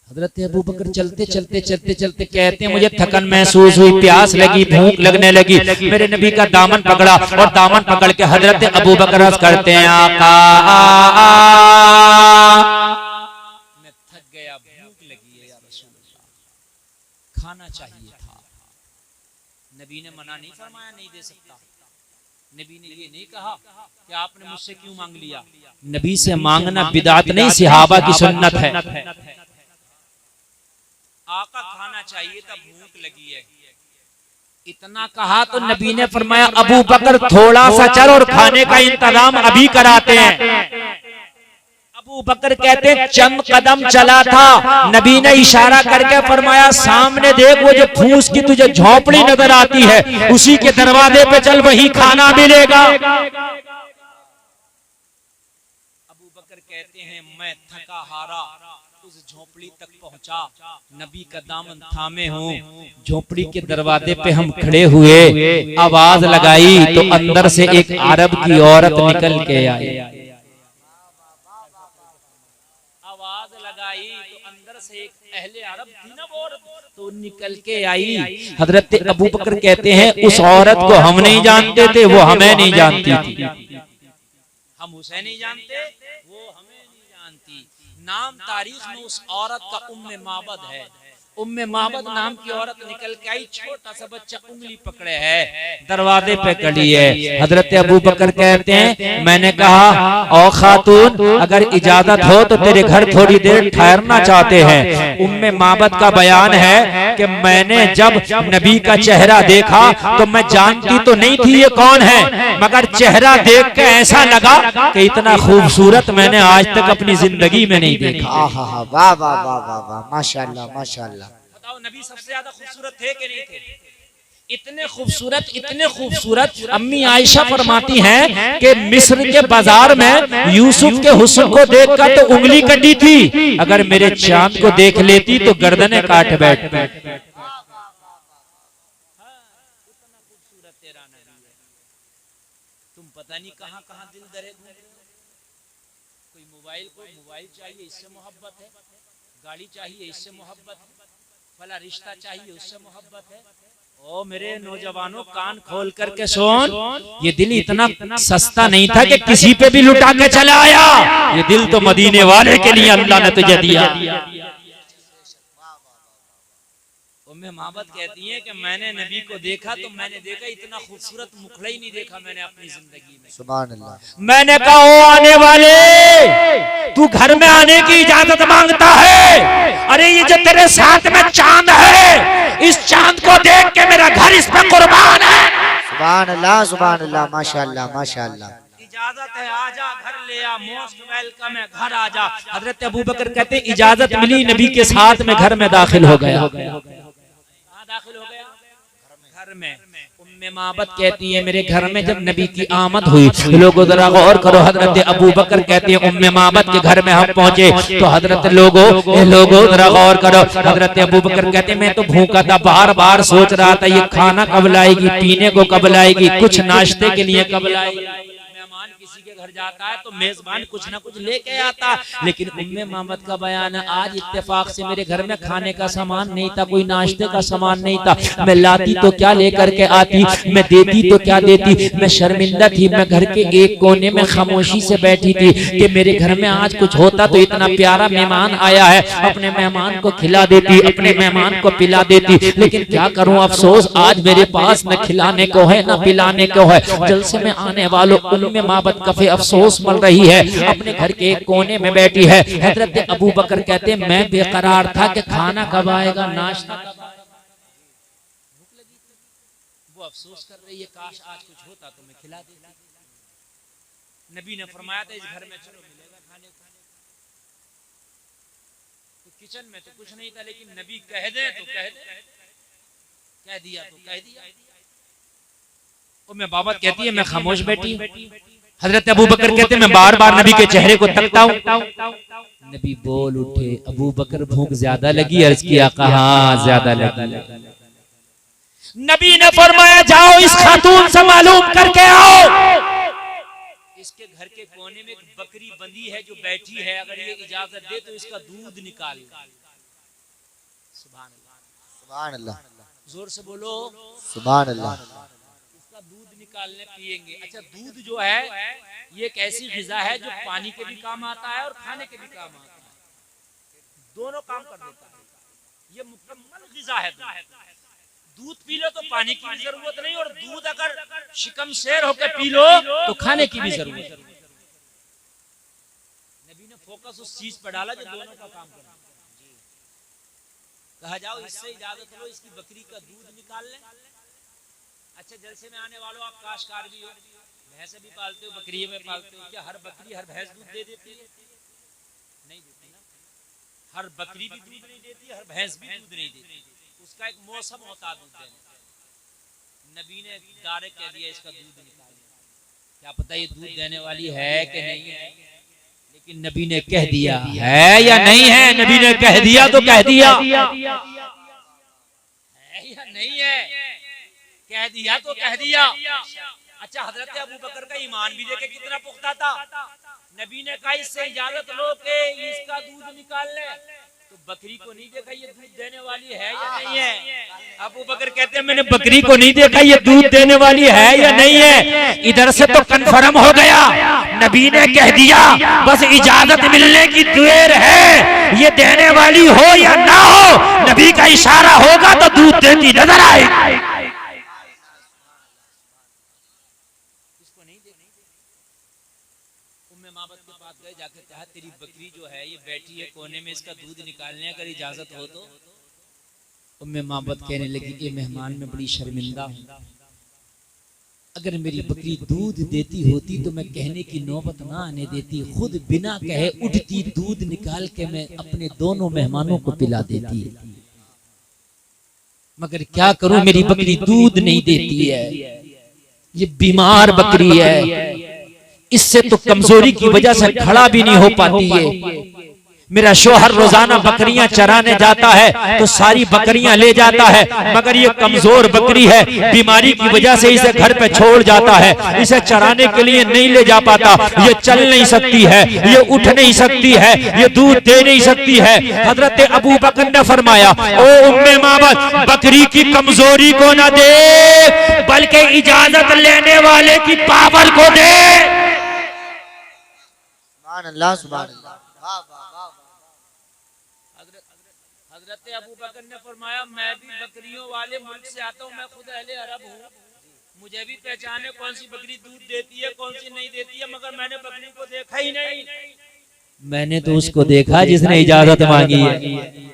[SPEAKER 3] हजरत अबू बकर चलते चलते चलते चलते कहते हैं मुझे थकन महसूस हुई, प्यास लगी, भूख लगने लगी, मेरे नबी का दामन पकड़ा और दामन पकड़ के हजरत अबू बकर अर्ज करते हैं आका
[SPEAKER 1] मैं थक गया, भूख लगी है या रसूलल्लाह, खाना चाहिए था। नबी ने मना नहीं फरमाया, नहीं दे सकता। नबी ने ये नहीं कहा कि आपने मुझसे क्यों मांग लिया।
[SPEAKER 3] नबी से मांगना बिदात नहीं, सहाबा की सुन्नत है।
[SPEAKER 1] आका खाना चाहिए था, भूख लगी है।
[SPEAKER 3] इतना कहा तो नबी ने फरमाया अबू बकर थोड़ा सा चल और खाने का इंतजाम अभी कराते हैं। अबू बकर कहते हैं चंद कदम चला था, नबी ने इशारा करके फरमाया सामने देख, वो जो फूस की तुझे झोपड़ी नजर आती है उसी के दरवाजे पे चल, वही खाना मिलेगा।
[SPEAKER 1] अबू बकर कहते हैं मैं थका हारा उस झोपड़ी तक पहुंचा, नबी का दामन थामे हूँ,
[SPEAKER 3] झोपड़ी के दरवाजे पे हम खड़े हुए, आवाज लगाई तो अंदर से एक अरब की औरत निकल के आई।
[SPEAKER 1] आवाज लगाई तो अंदर से एक अहले अरब थी ना वो औरत, तो निकल के आई।
[SPEAKER 3] हजरत अबू बकर कहते हैं उस औरत को हम नहीं जानते थे, वो हमें नहीं जानती थी।
[SPEAKER 1] हम उसे नहीं जानते, वो हमें नहीं जानती। नाम तारीख में उस औरत का उम्मे माबद है। उम्मे माबद नाम की औरत निकल के आई, छोटा सा बच्चा उंगली पकड़े है,
[SPEAKER 3] दरवाजे पे खड़ी है। हजरत अबू बकर कहते हैं मैंने कहा ओ खातून अगर इजाजत हो तो तेरे घर थोड़ी देर ठहरना चाहते हैं। उम्मे माबद का बयान है कि मैंने जब नबी का चेहरा देखा तो मैं जानती तो नहीं थी ये कौन है, मगर चेहरा देख के ऐसा लगा कि इतना खूबसूरत मैंने आज तक अपनी जिंदगी में नहीं देखा।
[SPEAKER 2] वाह वाह वाह वाह वाह, माशाल्लाह माशाल्लाह।
[SPEAKER 1] बताओ नबी सबसे ज्यादा खूबसूरत थे कि नहीं थे?
[SPEAKER 3] इतने खूबसूरत अम्मी आयशा फरमाती हैं कि मिस्र के बाजार में यूसुफ के हुस्न को देखकर तो उंगली कटी थी, अगर मेरे चांद को देख लेती तो गर्दनें काट बैठती।
[SPEAKER 1] तुम पता नहीं कहां कहां दिल दरे घूम रहे हो। कोई मोबाइल चाहिए इससे मोहब्बत है, गाड़ी चाहिए इससे मोहब्बत है, फला रिश्ता चाहिए उससे मोहब्बत है। ओ मेरे नौजवानों कान खोल करके सुन,
[SPEAKER 3] ये दिल इतना सस्ता नहीं था कि किसी पे भी लुटा के चला आया, ये दिल तो मदीने वाले के लिए अल्लाह ने तुझे दिया।
[SPEAKER 1] उम्मे माबद कहती है कि मैंने नबी को देखा तो मैंने देखा इतना खूबसूरत मुखड़ा ही नहीं देखा मैंने अपनी जिंदगी में।
[SPEAKER 2] सुभान अल्लाह।
[SPEAKER 3] मैंने कहा ओ आने वाले, तू घर में आने की इजाजत मांगता है? अरे ये जो तेरे साथ में चांद है, इस चांद को देख के मेरा घर इस पे कुर्बान है।
[SPEAKER 2] सुभान अल्लाह माशाल्लाह माशाल्लाह।
[SPEAKER 1] इजाजत है, आजा घर ले आ, मोस्ट वेलकम है, घर आजा।
[SPEAKER 3] हजरत अबू बकर कहते इजाजत मिली, नबी के साथ में घर में दाखिल हो गया।
[SPEAKER 1] दाखिल हो गया घर में।
[SPEAKER 3] उम्मे माबद कहती है मेरे घर में जब नबी की आमद हुई, लोगों जरा गौर करो, हजरत अबू बकर कहती है उम्मे माबद के घर में हम पहुंचे तो हजरत लोगों जरा गौर करो, हजरत अबू बकर कहते मैं तो भूखा था, बार बार सोच रहा था ये खाना कब लाएगी, पीने को कब लाएगी, कुछ नाश्ते के लिए कब लाएगी।
[SPEAKER 1] मेहमान किसी के घर जाता है तो मेजबान कुछ ना कुछ लेके आता, लेकिन उम्मे मामद का बयान है आज इत्तेफाक से मेरे घर में खाने का सामान नहीं था, कोई नाश्ते का सामान नहीं था, मैं लाती तो क्या लेकर के आती, मैं देती तो क्या देती। मैं शर्मिंदा थी, मैं घर के एक कोने में खामोशी से बैठी थी कि मेरे घर में आज कुछ होता तो इतना प्यारा मेहमान आया है, अपने मेहमान को खिला देती, अपने मेहमान को पिला देती। लेकिन क्या करूं अफसोस, आज मेरे पास न खिलाने को है न पिलाने को है। जलसे में आने वालों उम्मे माबद कफे अफसोस मल रही है, अपने घर के एक कोने में बैठी है। हजरत अबू बकर कहते हैं मैं बेकरार था कि खाना कब आएगा, नाश्ता कब आएगा। वो अफसोस कर रही है काश आज कुछ होता तो मैं खिला देती। नबी ने फरमाया था इस घर में चलो मिलेगा खाने को। तो किचन में तो कुछ नहीं था, लेकिन नबी कह दे तो कह दे, कह दिया तो कह दिया। मैं बाबत कहती है मैं खामोश बैठी। हजरत अबू बकर कहते मैं बार बार नबी के चेहरे को तकता हूँ। नबी बोल उठे, अबू बकर भूख ज्यादा लगी, अर्ज किया कहा ज्यादा लगी। नबी ने फरमाया जाओ इस खातून से मालूम करके आओ, इसके घर के कोने में एक बकरी बंधी है जो बैठी है, अगर ये इजाजत दे तो इसका दूध निकाल। सुभान अल्लाह,
[SPEAKER 2] सुभान अल्लाह,
[SPEAKER 1] जोर से बोलो
[SPEAKER 2] सुभान अल्लाह।
[SPEAKER 1] इसका दूध निकालने पिएंगे। अच्छा दूध जो है ये एक ऐसी ग़िज़ा है जो पानी के भी काम आता है और खाने के भी काम आता है, दोनों काम कर देता है। ये मुकम्मल ग़िज़ा है। दूध पी लो तो पानी की भी जरूरत नहीं, और दूध अगर शिकम शेर होकर पी लो तो खाने की भी जरूरत नहीं। नबी ने फोकस उस चीज पर डाला जो दोनों का काम करे। कहा जाओ इससे इजाजत लो इसकी बकरी का दूध निकाल ले। अच्छा जलसे में आने वालों आप काशकार भी हो, भैंसे भी पालते हो, बकरी में पालते हो, क्या हर बकरी हर भैंस दूध दे देती है? नहीं देती ना। हर बकरी भी दूध नहीं देती, हर भैंस भी दूध नहीं देती, उसका एक मौसम होता है दूध देने। नबी ने डायरेक्ट कह दिया इसका दूध निकाल। क्या पता ये दूध देने वाली है कि नहीं है, लेकिन नबी ने कह दिया है या नहीं है। नबी ने कह दिया तो कह दिया, है या नहीं है, कह दिया तो कह दिया। अच्छा हजरत अबू बकर का ईमान भी देखे कितना पुख्ता था। नबी ने कहा इससे इजाजत लो कि इसका दूध निकाल ले, तो बकरी को नहीं देखा ये दूध देने वाली है या नहीं है। अबू बकर कहते हैं मैंने बकरी को नहीं देखा ये दूध देने वाली है या नहीं है। इधर से तो कंफर्म हो गया, नबी ने कह दिया, बस इजाजत मिलने की देर है, ये देने वाली हो या ना हो, नबी का इशारा होगा तो दूध देती नजर आएगी। जाके कहा तेरी बकरी जो है ये बैठी है कोने में, इसका दूध निकालने अगर इजाजत हो तो। उम्मे माबद कहने लगी ये मेहमान में बड़ी शर्मिंदा हूँ, अगर मेरी बकरी दूध देती होती तो मैं कहने की नौबत ना आने देती, खुद बिना कहे उठती, दूध निकाल के मैं अपने दोनों मेहमानों को पिला देती, मगर क्या करूं मेरी बकरी दूध नहीं देती है, ये बीमार बकरी है, इससे तो कमजोरी की वजह से खड़ा भी नहीं हो पाती है। मेरा शोहर रोजाना बकरियां चराने जाता है तो सारी बकरियां ले जाता है, मगर ये कमजोर बकरी है, बीमारी की वजह से इसे घर पे छोड़ जाता है, इसे चराने के लिए नहीं ले जा पाता, ये चल नहीं सकती है, ये उठ नहीं सकती है, ये दूध दे नहीं सकती है। हजरत अबू बकर ने फरमाया ओ उम्मे माबद बकरी की कमजोरी को न दे, बल्कि इजाजत लेने वाले की पावर को दे।
[SPEAKER 2] सुभान अल्लाह, सुभान अल्लाह।
[SPEAKER 1] हजरत अबू बकर ने फरमाया मैं भी बकरियों वाले मुल्क से आता हूँ, मैं खुद अहले अरब हूँ, मुझे भी पहचाने कौन सी बकरी दूध देती है कौन सी नहीं देती है, मगर मैंने बकरी को देखा ही नहीं। मैंने तो उसको देखा जिसने इजाजत मांगी है, मैंने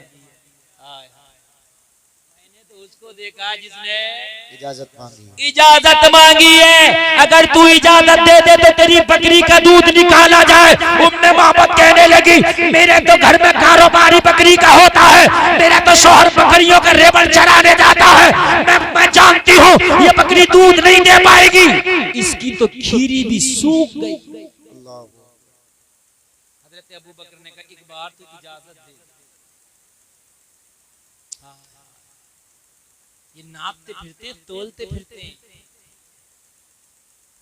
[SPEAKER 1] तो उसको देखा जिसने इजाजत मांगी है। अगर तू इजाजत दे दे तो तेरी बकरी का दूध निकाला जाए। उम्मे माबद कहने लगी मेरे तो घर में कारोबारी बकरी का होता है, मेरा तो शोहर बकरियों का रेबड़ चराने जाता है, मैं जानती हूँ ये बकरी दूध नहीं दे पाएगी, इसकी तो खीरी भी सूख गई। हजरत अबू बकर ने कहा एक बार तो इजाजत दे। ये नापते फिरते तोलते फिरते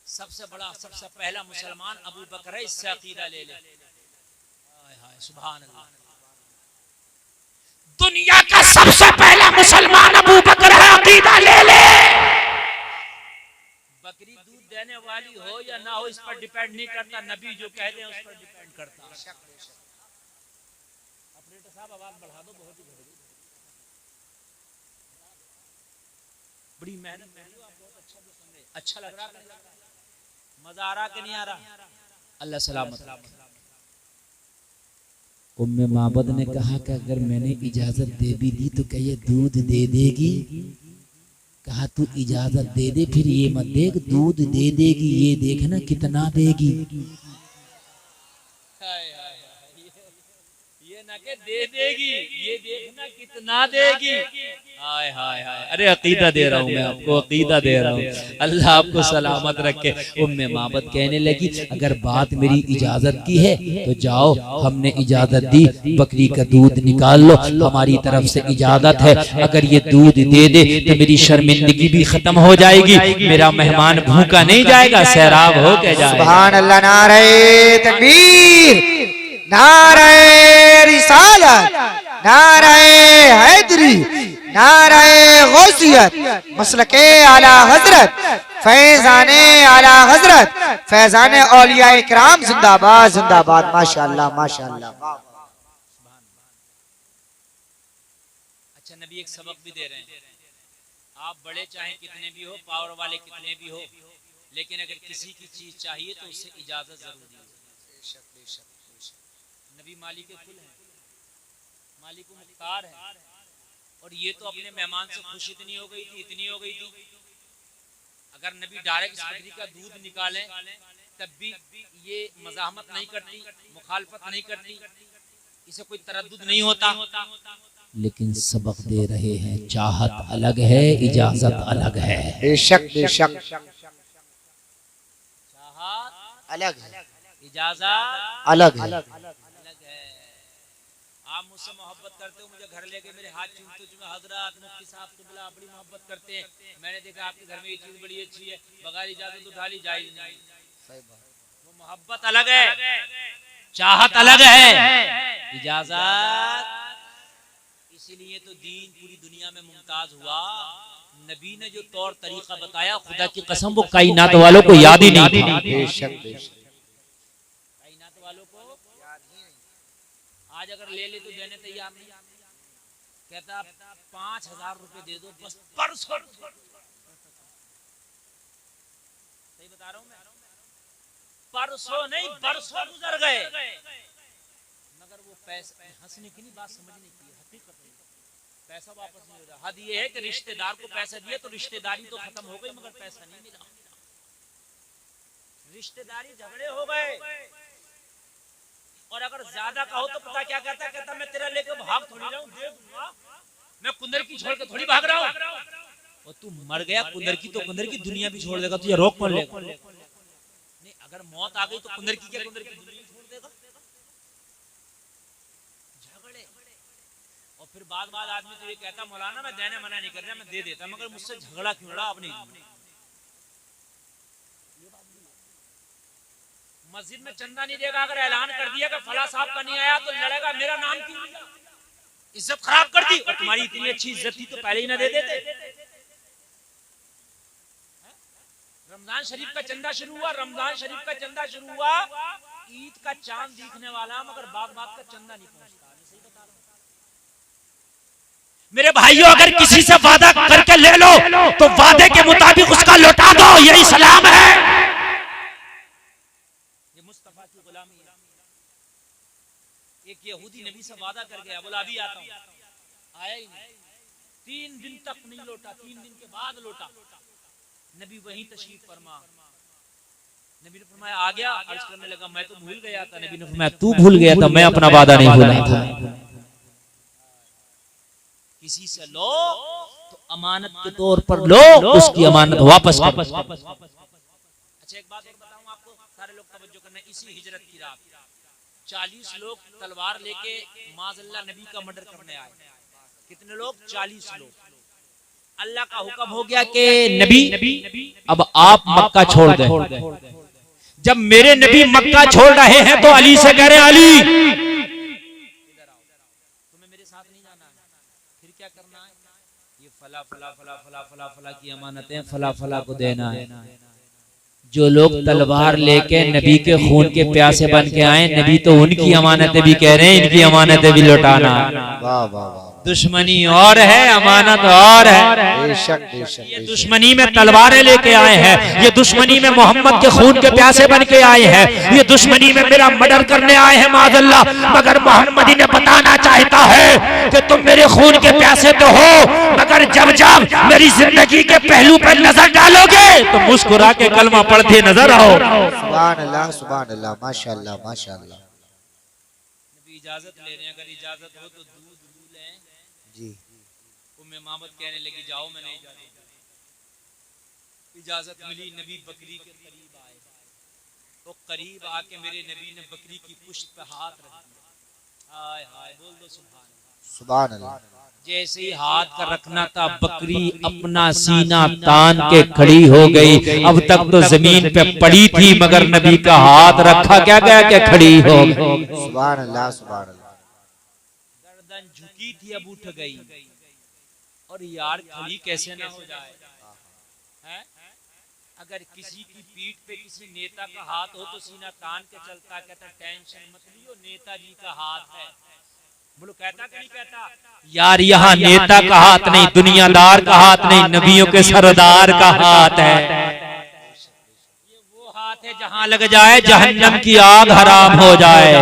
[SPEAKER 1] सबसे बड़ा सबसे पहला मुसलमान अबू बकर है, इससे अकीदा ले ले। हाय हाय सुभान अल्लाह।
[SPEAKER 3] दुनिया का सबसे पहला मुसलमान अबू बकर है, अकीदा ले ले।
[SPEAKER 1] बकरी दूध देने वाली हो या ना हो इस पर डिपेंड नहीं करता, नबी जो कह दे उस पर डिपेंड करता। ऑपरेटर साहब आवाज बढ़ा दो, बहुत ही बड़ी मेहनत कर रहे हो आप, बहुत अच्छा भी सुन रहे, अच्छा लग रहा, मजा आ रहा कि नहीं आ रहा? अल्लाह सलामत।
[SPEAKER 3] उम्मे माबद ने कहा कि अगर मैंने इजाजत दे भी दी तो क्या ये दूध दे देगी? कहा तू इजाजत दे दे, फिर ये मत देख दूध दे देगी, ये देखना कितना देगी।
[SPEAKER 1] ये ना के दे देगी, ये देखना कितना देगी। हाय हाय हाय, अरे अकीदा दे रहा हूँ मैं आपको, अकीदा दे रहा हूँ। अल्लाह आपको सलामत रखे। उम्मे माबद कहने लगी अगर बात मेरी इजाजत की है तो जाओ, हमने इजाजत दी, बकरी का दूध निकाल लो, हमारी तरफ से इजाजत है। अगर ये दूध दे दे तो मेरी शर्मिंदगी भी खत्म हो जाएगी, मेरा मेहमान भूखा नहीं जाएगा, सैराब हो के जाएगा।
[SPEAKER 2] सुभान अल्लाह, नारे तकबीर, नारे रिसालत, नारे हैदरी, नारे गौसियत, मसलके आला हजरत, फैजाने आला हजरत, फैजाने औलिया इकराम जिंदाबाद जिंदाबाद। माशाअल्लाह माशाअल्लाह।
[SPEAKER 1] अच्छा, नबी एक सबक भी दे रहे हैं, आप बड़े चाहे कितने भी हो, पावर वाले कितने भी हो, लेकिन अगर किसी की चीज चाहिए तो उससे इजाजत जरूरी है। नबी मालिक कुल है, मालिक मुख्तार है, और ये तो अपने मेहमान से खुश इतनी हो गई थी, इतनी हो गई थी, अगर नबी डायरेक्ट इस बकरी का दूध निकालें तब भी ये मज़ाहमत नहीं करती, मुखालफत नहीं करती, इसे कोई तरद्दुद नहीं होता।
[SPEAKER 3] लेकिन सबक दे रहे हैं, चाहत अलग है, इजाजत अलग है।
[SPEAKER 2] बेशक बेशक,
[SPEAKER 1] चाहत
[SPEAKER 2] अलग है,
[SPEAKER 1] इजाजत
[SPEAKER 2] अलग है।
[SPEAKER 1] आप मुझसे मोहब्बत करते हो, मुझे घर लेके मेरे हाथ चूमते हो, हजरत मुफ्ती साहब किबला बड़ी मोहब्बत करते हैं, मैंने देखा आपके घर में ये चीज बड़ी अच्छी है, बगैर इजाजत उठा ली जायज नहीं। वो मोहब्बत अलग है, चाहत अलग है, इजाजत। इसीलिए तो दीन पूरी दुनिया में मुमताज हुआ। नबी ने जो तौर तरीका बताया, खुदा की कसम वो कायनात वालों को याद ही नहीं था।
[SPEAKER 2] बेशक बेशक,
[SPEAKER 1] कायनात वालों को याद ही नहीं। आज अगर ले ले तो देने तैयार नहीं, कहता 5,000 रुपए दे दो बस, परसों। सही बता रहा हूं मैं, परसों नहीं बरसों गुजर गए, मगर वो पैसा, हंसने की नहीं बात, समझने की हकीकत है, पैसा वापस नहीं हो रहा। हद ये है कि रिश्तेदार को पैसा दिए तो रिश्तेदारी तो खत्म हो गई, मगर पैसा नहीं मिला। रिश्तेदारी झगड़े हो गए, और अगर ज्यादा कहो तो पता क्या कहता, कहता मैं तेरा लेके भाग थोड़ी रहा हूं, मैं कुंदर की छोड़ के थोड़ी भाग रहा हूं। और तू मर गया कुंदर की तो कुंदर की दुनिया भी छोड़ देगा, तुझे रोक कौन लेगा? नहीं, अगर मौत आ गई तो कुंदर की क्या, कुंदर की दुनिया छोड़ देगा। झगड़े, और फिर बाद आदमी तो ये कहता मौलाना मैं देने मना नहीं कर रहा, मैं दे देता, मगर मुझसे झगड़ा क्यों लड़ा? अब नहीं। मस्जिद में चंदा नहीं देगा, अगर ऐलान कर दिया कि फला साहब का नहीं आया तो लड़ेगा, मेरा नाम क्यों लिया? इज्जत खराब कर दी, और तुम्हारी इतनी अच्छी इज्जत थी तो पहले ही ना दे देते। रमजान शरीफ का चंदा शुरू हुआ, रमजान शरीफ का चंदा शुरू हुआ, ईद का चांद दिखने वाला, मगर बाग का चंदा नहीं पहुंचता। सही बता रहा हूं
[SPEAKER 3] मेरे भाइयों, अगर किसी से वादा करके ले लो तो वादे के मुताबिक उसका लौटा दो, यही सलाम है।
[SPEAKER 1] ये मुस्तफा की गुलामी है। एक यहूदी नबी से वादा कर गया, बोला अभी आता हूं, आया ही नहीं, 3 दिन तक नहीं लौटा, 3 दिन के बाद लौटा। नबी वहीं तशरीफ फरमा, नबी ने फरमाया आ गया, अर्ज करने लगा मैं तो भूल गया था। नबी ने फरमाया तू भूल गया था, मैं अपना वादा नहीं भूला था। किसी से लो तो अमानत के तौर पर लो, उसकी अमानत वापस करो। अच्छा, एक बात और बताऊं आपको, सारे लोग तवज्जो करना, इसी हिजरत की रात 40 लोग तलवार लेके माज़अल्लाह नबी का मर्डर करने आए। कितने लोग? 40 लोग। अल्लाह का हुक्म हो गया कि नबी अब आप मक्का छोड़ दें। जब मेरे नबी मक्का छोड़ रहे हैं तो अली से कह रहे हैं अली तुम्हें मेरे साथ नहीं जाना है, फिर क्या करना है? ये फला फला फला फला फला फला की अमानतें फला फला को देना है। जो लोग तलवार लेके नबी के खून के प्यासे बन के आए, नबी तो उनकी अमानतें भी कह रहे हैं, इनकी अमानतें भी लौटाना।
[SPEAKER 2] वाह वाह वाह।
[SPEAKER 1] दुश्मनी और है, अमानत और है।
[SPEAKER 2] बेशक बेशक
[SPEAKER 1] ये
[SPEAKER 2] बेशक।
[SPEAKER 1] दुश्मनी में तलवारें लेके आए हैं, ये दुश्मनी में मोहम्मद के खून के प्यासे बन के आए हैं, ये दुश्मनी में मेरा मर्डर करने आए हैं माज़अल्लाह। मगर मोहम्मद इन्हें बताना चाहता है कि तुम मेरे खून के प्यासे तो हो, मगर जब जब मेरी जिंदगी के पहलू पर नजर डालोगे तो मुस्कुरा के कलमा पढ़ते नजर आओ।
[SPEAKER 2] सुभान अल्लाह सुभान अल्लाह, माशाअल्लाह माशाअल्लाह।
[SPEAKER 1] इजाजत ले रहे हैं, अगर इजाजत हो तो दूध लें
[SPEAKER 2] जी।
[SPEAKER 1] उम्मे मामद कहने लगी जाओ, मैं नहीं जाती। इजाजत मिली, नबी बकरी के करीब आए। तो करीब आके मेरे नबी ने बकरी की पुश्त पे हाथ रख दिया। हाय हाय, बोल दो सुभान अल्लाह।
[SPEAKER 2] सुभान अल्लाह।
[SPEAKER 1] जैसे ही हाथ का रखना था, बकरी अपना सीना तान के खड़ी हो गई। अब तक तो जमीन पे पड़ी थी, मगर नबी का हाथ रखा क्या गया कि खड़ी हो गई।
[SPEAKER 2] सुभान अल्लाह सुभान अल्लाह।
[SPEAKER 1] गर्दन झुकी थी, अब उठ गई। और यार खड़ी कैसे ना हो जाए है? अगर किसी की पीठ पे किसी नेता का हाथ हो तो सीना तान के चलता, कहता टेंशन मत लियो, नेताजी का हाथ है। बोलो कहता कि नहीं कहता? यार यहाँ नेता का हाथ नहीं, दुनियादार का हाथ नहीं, नबियों के सरदार का हाथ है। ये वो हाथ है जहां लग जाए जहन्नम की आग हराम हो जाए।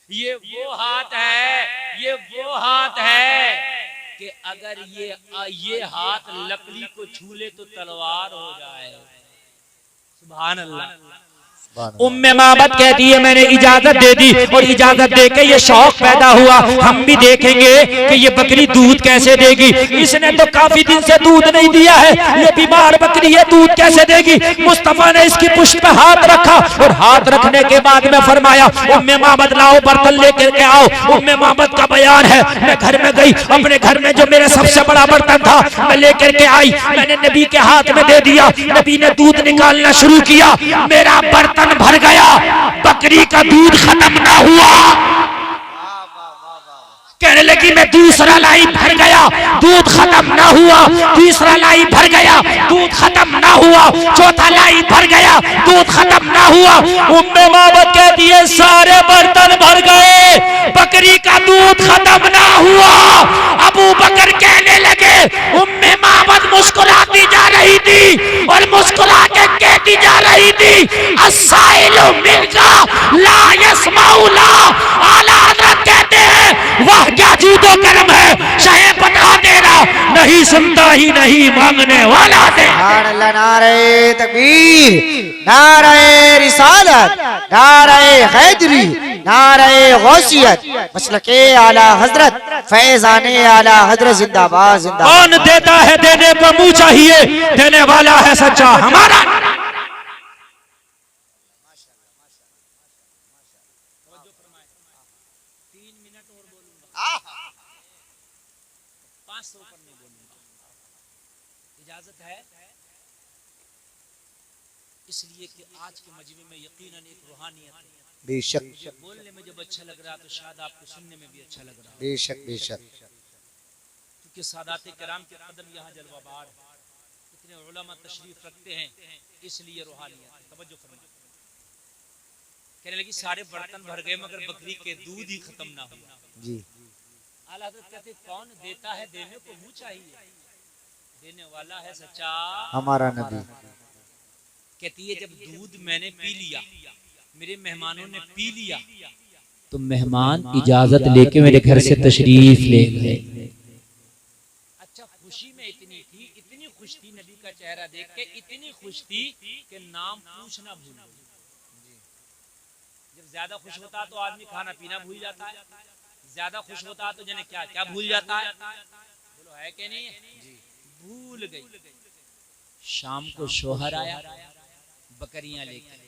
[SPEAKER 1] ये वो हाथ है, ये वो हाथ है कि अगर ये हाथ लकड़ी को छू ले तो तलवार हो जाए। सुभान अल्लाह। उम्मे माबद कहती है मैंने इजाजत दे दी, और इजाजत देके ये शौक पैदा हुआ हम भी देखेंगे कि ये बकरी दूध कैसे देगी। इसने तो काफी दिन से दूध नहीं दिया है, ये बीमार बकरी है, दूध कैसे देगी। मुस्तफा ने इसकी पुष्ट पे हाथ रखा, और हाथ रखने के बाद में फरमाया उम्मे माबद लाओ, बर्तन लेकर के आओ। उम्मे माबद का बयान है, मैं घर में गई, अपने घर में जो मेरा सबसे बड़ा बर्तन था मैं लेकर के आई, मैंने नबी के हाथ में दे दिया। नबी ने दूध निकालना शुरू किया, मेरा बर्तन भर गया, बकरी का दूध खत्म ना हुआ। कहने लगी मैं दूसरा लाई भर गया, दूध खत्म ना हुआ। तीसरा लाई भर गया, दूध खत्म ना हुआ। चौथा लाई भर गया, दूध खत्म ना हुआ। उम्मे माबद कहती है सारे बर्तन भर गए, बकरी का दूध खत्म ना हुआ। अबू बकर कहने लगे, उम्मे माबद मुस्कुराती जा रही थी और मुस्कुरा के कहती जा रही थी अस्साइलु मिनका ला यस्माउ ला। आला हज़रत कहते हैं वाह क्या जूदो करम है, शाहे बता देना नहीं सुनता ही नहीं मांगने वाला दे।
[SPEAKER 2] सुभान अल्लाह। नारे तकबीर, नारे रिसालत, नारे हैदरी, नारे गौसियत, मसलके आला हजरत, फैजाने आला हजरत जिंदाबाद जिंदाबाद।
[SPEAKER 1] कौन देता है देने को मुंह चाहिए, देने वाला है सच्चा हमारा। इजाजत है इसलिए कि आज के मजमे में यकीनन एक रूहानियत है।
[SPEAKER 2] बेशक
[SPEAKER 1] बोलने में जब अच्छा लग रहा है तो शायद आपको सुनने में भी अच्छा लग रहा है।
[SPEAKER 2] बेशक बेशक।
[SPEAKER 1] क्योंकि सादाते किराम के कदम यहाँ जलवाबार है, इतने उलमा तशरीफ रखते हैं, इसलिए रूहानियत है। तवज्जो फरमाइए। कहने लगी सारे बर्तन भर गए मगर बकरी के दूध ही खत्म ना हुआ।
[SPEAKER 2] जी।
[SPEAKER 1] आला हज़रत कहते कौन देता है देने को मुंह चाहिए, देने वाला है सच्चा
[SPEAKER 2] हमारा नबी।
[SPEAKER 1] कहती है जब दूध मैंने पी लिया, मेरे मेहमानों ने पी लिया, तो मेहमान इजाजत लेके मेरे घर से तशरीफ ले गए। अच्छा खुशी में इतनी थी, इतनी खुश थी नबी का चेहरा देख के, इतनी खुश थी कि नाम पूछना भूल गई। जब ज्यादा खुश होता तो आदमी खाना पीना भूल जाता है, ज्यादा खुश होता तो जने क्या क्या भूल जाता है। बोलो है कि नहीं? भूल गई। शाम को शोहर आया बकरियां लेकर,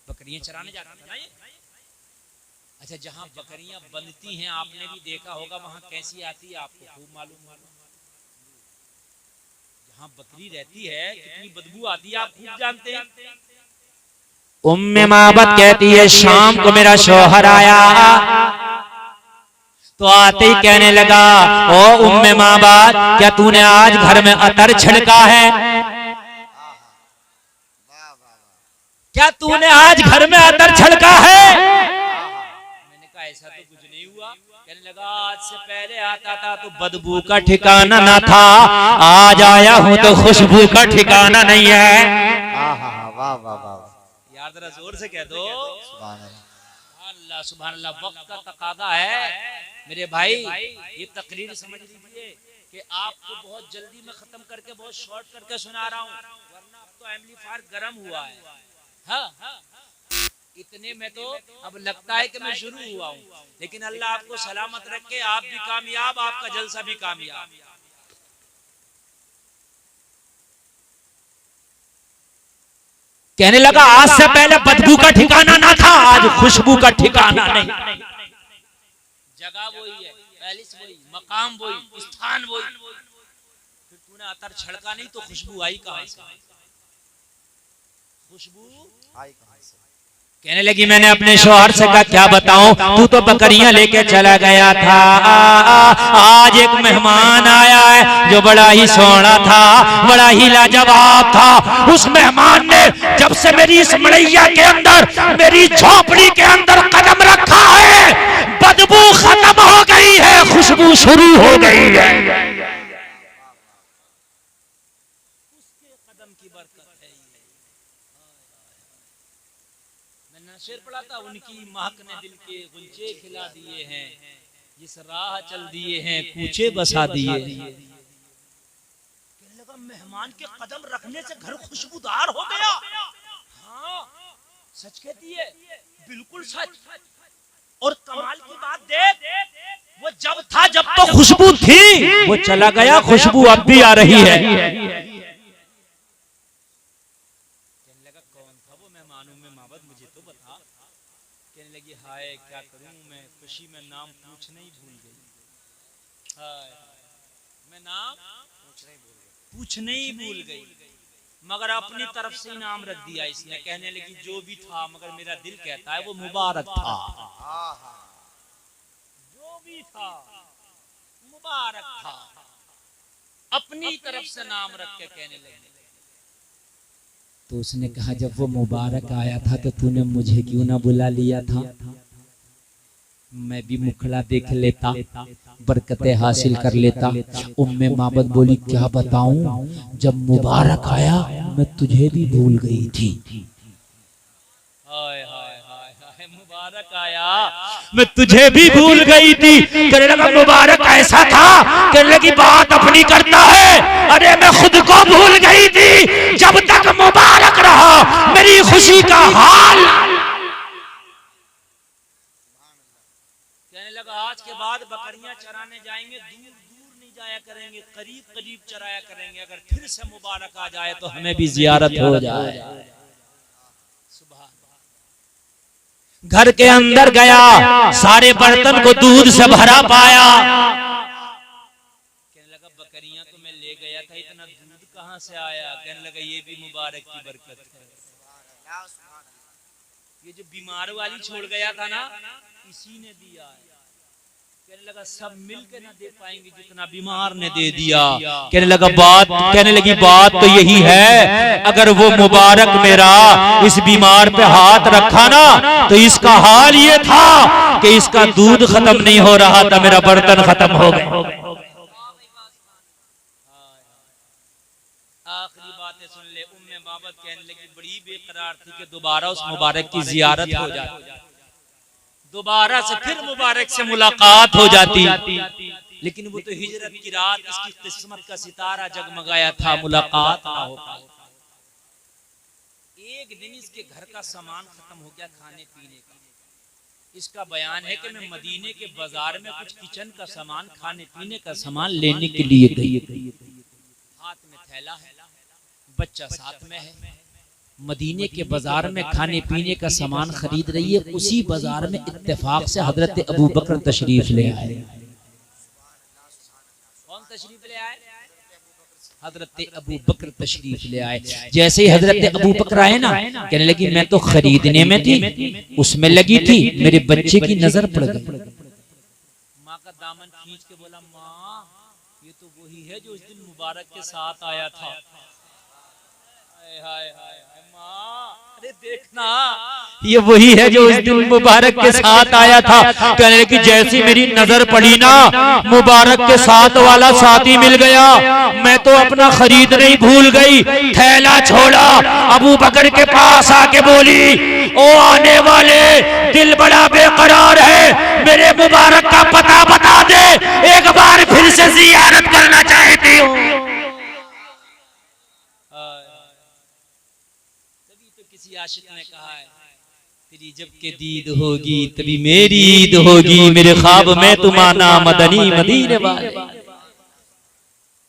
[SPEAKER 1] बकरियां चराने जाता था ना ये। अच्छा जहां बकरियां बंधती हैं आपने भी देखा होगा, वहां कैसी आती है आपको खूब मालूम। जहाँ बकरी रहती है कितनी बदबू आती है आप खूब जानते हैं।
[SPEAKER 3] उम्मे माबद कहती है शाम को मेरा शौहर आया तो आते ही कहने लगा, ओ उम्मे माबद क्या तूने आज घर में अतर छिड़का है? क्या तूने आज घर में अतर छिड़का है?
[SPEAKER 1] मैंने कहा ऐसा तो कुछ नहीं हुआ। कहने लगा आज से पहले आता था तो बदबू का
[SPEAKER 3] ठिकाना ना था, आज आया हूँ तो खुशबू का ठिकाना नहीं है।
[SPEAKER 2] वाह वाह वाह,
[SPEAKER 1] यार जरा जोर से कह दो
[SPEAKER 2] सुभान अल्लाह।
[SPEAKER 1] अल्लाह सुभान अल्लाह। वक्त का तकादा है मेरे भाई, ये तकरीर समझ लीजिए कि आपको बहुत जल्दी में खत्म करके बहुत शॉर्ट करके सुना रहा हूँ, वरना अब तो एम्पलीफायर गर्म हुआ है। हाँ, इतने में तो अब लगता है कि मैं शुरू हुआ हूँ, लेकिन अल्लाह आपको सलामत रखे, आप भी कामयाब, आपका जलसा भी कामयाब।
[SPEAKER 3] कहने लगा आज से पहले बदबू का ठिकाना ना था, आज खुशबू का ठिकाना नहीं।
[SPEAKER 1] जगह वही है, पैलेस वही, मकाम वही, स्थान वही, फिर तूने अतर छड़का नहीं तो खुशबू आई कहां से? खुशबू
[SPEAKER 2] आई कहां से?
[SPEAKER 3] कहने लगी मैंने अपने शौहर से कहा क्या बताऊं, तू तो बकरियां लेके चला गया था, आज एक मेहमान आया है जो बड़ा ही सोना था, बड़ा ही लाजवाब था। उस मेहमान ने जब से मेरी इस मड़ैया के अंदर, मेरी झोपड़ी के अंदर कदम रखा है, बदबू खत्म हो गई है, खुशबू शुरू हो गई है।
[SPEAKER 1] उसके कदम की बरकत है। शेर पढ़ा था, उनकी महक ने दिल के गुलचे खिला दिए हैं, जिस राह चल दिए हैं कूचे बसा दिए। कहने लगा मेहमान के कदम रखने से घर खुशबूदार हो गया। हाँ सच कहती है, बिल्कुल सच। और कमाल की बात देख, वो जब था जब
[SPEAKER 3] तो खुशबू थी, वो चला गया, खुशबू अब भी आ रही है।
[SPEAKER 1] हाय क्या करूं मैं, खुशी में नाम पूछना ही भूल गई। हाय मैं नाम पूछने ही भूल गई, मगर अपनी तरफ से नाम रख दिया इसने। कहने लगी जो भी था, मगर मेरा दिल कहता है वो मुबारक था। जो भी था मुबारक था, अपनी तरफ से नाम रख के कहने लगी।
[SPEAKER 3] तो उसने कहा जब वो मुबारक आया था तो तूने मुझे क्यों ना बुला लिया था, मैं भी मुखड़ा देख लेता, बरकतें हासिल कर लेता। उम्मे माबद बोली क्या बताऊं, जब मुबारक आया मैं तुझे भी भूल गई थी।
[SPEAKER 1] हाय हाय हाय हाय, मुबारक आया
[SPEAKER 3] मैं तुझे भी भूल गई थी। कहने लगा मुबारक ऐसा था, कहने लगी बात अपनी करता है, अरे मैं खुद को भूल गई थी। जब तक मुबारक रहा मेरी खुशी का हाल।
[SPEAKER 1] कहने लगा आज के बाद बकरियां चराने जाएंगे, दूर दूर नहीं जाया करेंगे, करीब करीब चराया करेंगे। अगर फिर से मुबारक आ जाए तो हमें भी जियारत हो जाए।
[SPEAKER 3] घर के अंदर गया, सारे बर्तन को दूध से भरा पाया।
[SPEAKER 1] कहने लगा बकरियां तो मैं ले गया था, इतना दूध कहां से आया? कहने लगा ये भी मुबारक की बरकत है। ये जो बीमार वाली छोड़ गया था ना, इसी ने दिया है। कहने लगा सब मिल के ना दे पाएंगे जितना बीमार ने दे दिया।
[SPEAKER 3] कहने लगा बात, कहने लगी बात तो यही है, अगर वो मुबारक मेरा इस बीमार पे हाथ रखा ना तो इसका हाल ये था कि इसका दूध खत्म नहीं हो रहा था, मेरा बर्तन खत्म हो गया।
[SPEAKER 1] आखिरी बातें सुन ले। उम्मे माबद कहने लगी बड़ी बेकरार थी कि दोबारा उस मुबारक की जियारत हो जाती, दोबारा से फिर मुबारक से मुलाकात हो जाती। लेकिन वो तो हिजरत की रात, इसकी किस्मत का सितारा जगमगाया था, मुलाकात ना हो पाई। एक दिन इसके घर का सामान खत्म हो गया, खाने पीने का। इसका बयान है कि मैं मदीने के बाजार में कुछ किचन का सामान, खाने पीने का सामान लेने के लिए गई। हाथ में थैला है, बच्चा साथ में है, मदीने के बाजार में खाने पीने का सामान खरीद रही है। उसी बाजार में इत्तेफाक से हजरत अबू बकर तशरीफ ले आए। कौन तशरीफ ले आए? हजरत अबू बकर तशरीफ ले आए। जैसे ही हजरत अबू बकर आए ना, कहने लगी मैं तो खरीदने में थी, उसमें लगी थी, मेरे बच्चे की नजर पड़ गई। माँ का दामन खींच के बोला, माँ ये तो वही है जो उस दिन मुबारक के साथ आया था। हाय हाय हाय माँ, अरे देखना ये वही है जो उस दिन मुबारक के साथ आया था। कहने लगी जैसी मेरी नजर पड़ी ना, मुबारक के साथ वाला साथी मिल गया, मैं तो अपना खरीदने ही भूल गई। थैला छोड़ा, अबू बकर के पास आके बोली, ओ आने वाले, दिल बड़ा बेकरार है, मेरे मुबारक का पता बता दे, एक बार फिर से जियारत करना चाहती हूँ। तभी तो किसी आशिक ने कहा है, तेरी जब के दीद होगी तभी मेरी ईद होगी, मेरे ख्वाब में तुम आना मदनी मदीने वाले।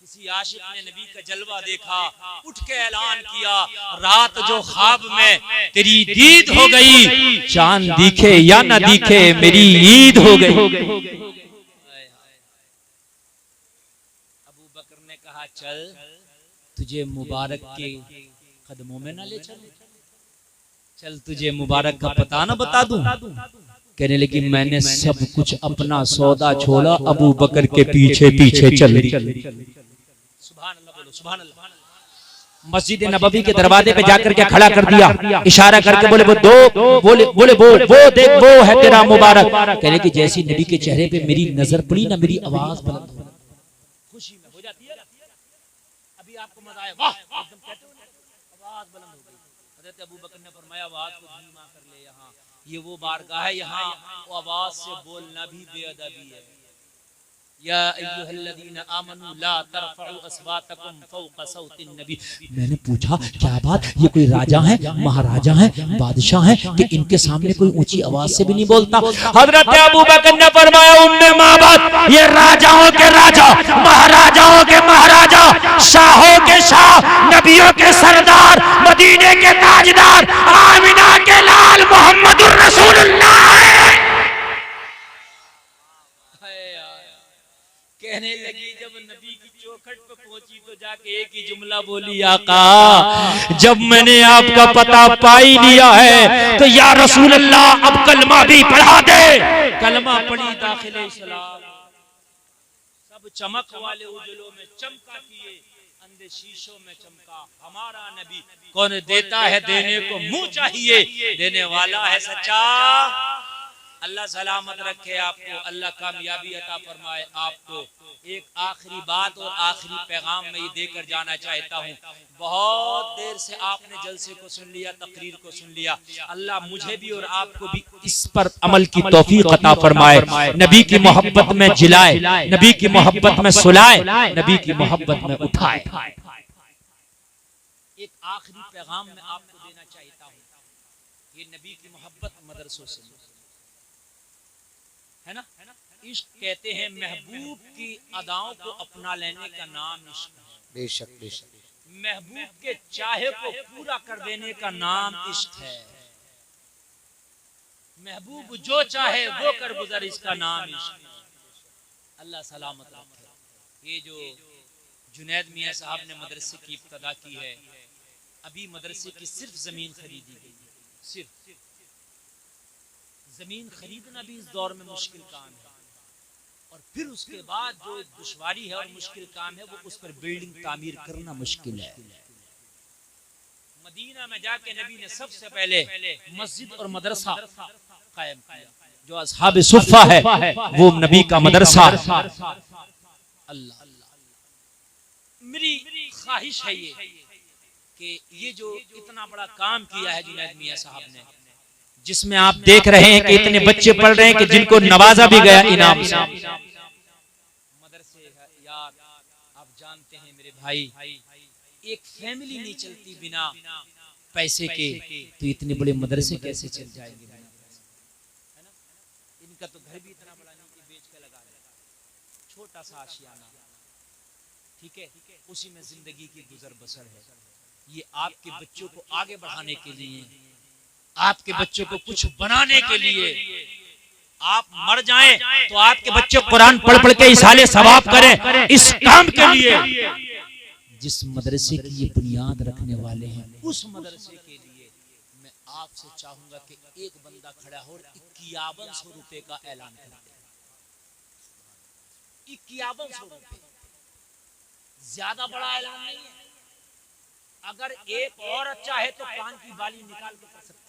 [SPEAKER 1] किसी आशिक ने नबी का जलवा देखा, उठ के ऐलान किया, रात जो ख्वाब में तेरी दीद हो गई, चांद दिखे या न दिखे मेरी ईद हो गई। अबू बकर ने कहा चल तुझे मुबारक के कदमों में न ले चलूं, चल तुझे मुबारक का पता ना बता दूं। कहने लगी मैंने सब कुछ अपना सौदा छोड़ा, अबू बकर के पीछे पीछे चल दी। सुभान अल्लाह बोलो, सुभान अल्लाह। मस्जिद नबवी के दरवाजे पे जाकर के खड़ा कर दिया, इशारा करके बोले वो दो, बोले वो देख वो है तेरा मुबारक। कहने की जैसी नबी के चेहरे पे मेरी नजर पड़ी ना, मेरी आवाज बुलंद हो, खुशी में हो जाती है। अभी आपको मजा आया, वाह एकदम कहते हो आवाज बुलंद हो गई। हजरत अबू बकर ने फरमाया आवाज को धीमा कर ले, यहाँ ये वो बारगाह है, यहाँ वो आवाज से बोलना भी बेअदबी है। या अय्युहल्लज़ीना आमनू ला तरफउ अस्वातकुम फौqa सौतिन नबी। मैंने पूछा क्या बात, ये कोई राजा है, महाराजा है, बादशाह है कि इनके सामने कोई ऊंची आवाज से भी नहीं बोलता। हजरत अबू बकर ने फरमाया उम्मे माबद, ये राजाओं के राजा, महाराजाओं के महाराजा, शाहों के शाह, नबियों के सरदार, मदीने के ताजदार, आमिना के लाल मोहम्मदुर रसूलुल्लाह। कहने लगी जब नबी की चौखट पे पहुंची तो जाके एक ही जुमला बोली, आका जब मैंने आपका पता पाई लिया है तो या रसूल अल्लाह अब कलमा भी पढ़ा दे। कलमा पढ़ी, दाखिले इस्लाम, सब चमक वाले उजलों में चमका किए, अंधे शीशों में चमका हमारा नबी। कौन देता है देने को मुंह चाहिए, देने वाला है सच्चा। अल्लाह सलामत रखे आपको, अल्लाह कामयाबी अता फरमाए आपको। एक आखिरी बात और आखिरी पैगाम मैं ये देकर जाना चाहता हूँ। बहुत देर से आपने जलसे को सुन लिया, तकरीर को सुन लिया, अल्लाह मुझे भी और आपको भी इस पर अमल की तौफीक अता फरमाए, नबी की मोहब्बत में जिलाए, नबी की मोहब्बत में सुलाए, नबी की मोहब्बत में उठाए। एक आखिरी पैगाम मैं आपको देना चाहता हूँ, ये नबी की मोहब्बत मदरसों से है ना। इश्क कहते हैं महबूब की अदाओं को अपना लेने का नाम इश्क है।
[SPEAKER 2] बेशक बेशक।
[SPEAKER 1] महबूब के चाहे को पूरा कर देने का नाम इश्क है। महबूब जो चाहे वो कर गुजर, इसका नाम इश्क है। अल्लाह सलामत रखे। ये जो जुनैद मियां साहब ने मदरसे की इब्तिदा की है, अभी मदरसे की सिर्फ जमीन खरीदी गई, सिर्फ जमीन खरीदना भी इस दौर में मुश्किल काम है, और फिर उसके बाद जो दुश्वारी है और मुश्किल काम है वो उस पर बिल्डिंग तामीर करना मुश्किल है। मदीना में जाके नबी ने सबसे पहले मस्जिद और मदरसा कायम किया। जो अस्हाब सुफ़ा है वो नबी का मदरसा। अल्लाह, मेरी ख्वाहिश है ये कि ये जो इतना बड़ा काम किया है जुनैद मियां साहब ने, जिसमें आप देख रहे हैं कि इतने बच्चे पढ़ रहे हैं कि जिनको नवाजा भी गया इनाम से। मदरसे यार आप जानते हैं मेरे भाई, एक फैमिली नहीं चलती बिना पैसे के, तो इतने बड़े मदरसे कैसे चल जाएंगे, है ना। इनका तो घर भी इतना बड़ा नहीं कि बेच के लगा रहे, छोटा सा आशियाना, ठीक है, उसी में जिंदगी की गुजर बसर है। ये आपके बच्चों को आगे बढ़ाने के लिए, आपके बच्चों को कुछ बनाने के लिए आप मर जाएं तो आपके बच्चे कुरान पढ़ पढ़ के इसाले सवाब करें इस काम के लिए। जिस मदरसे की ये बुनियाद रखने वाले हैं उस मदरसे के लिए मैं आपसे चाहूंगा कि एक बंदा खड़ा हो 5100 रुपए का ऐलान कर दे। 5100 रुपए ज्यादा बड़ा ऐलान नहीं है। अगर एक औरत चाहे तो कान की बाली निकाल के कर सकती है।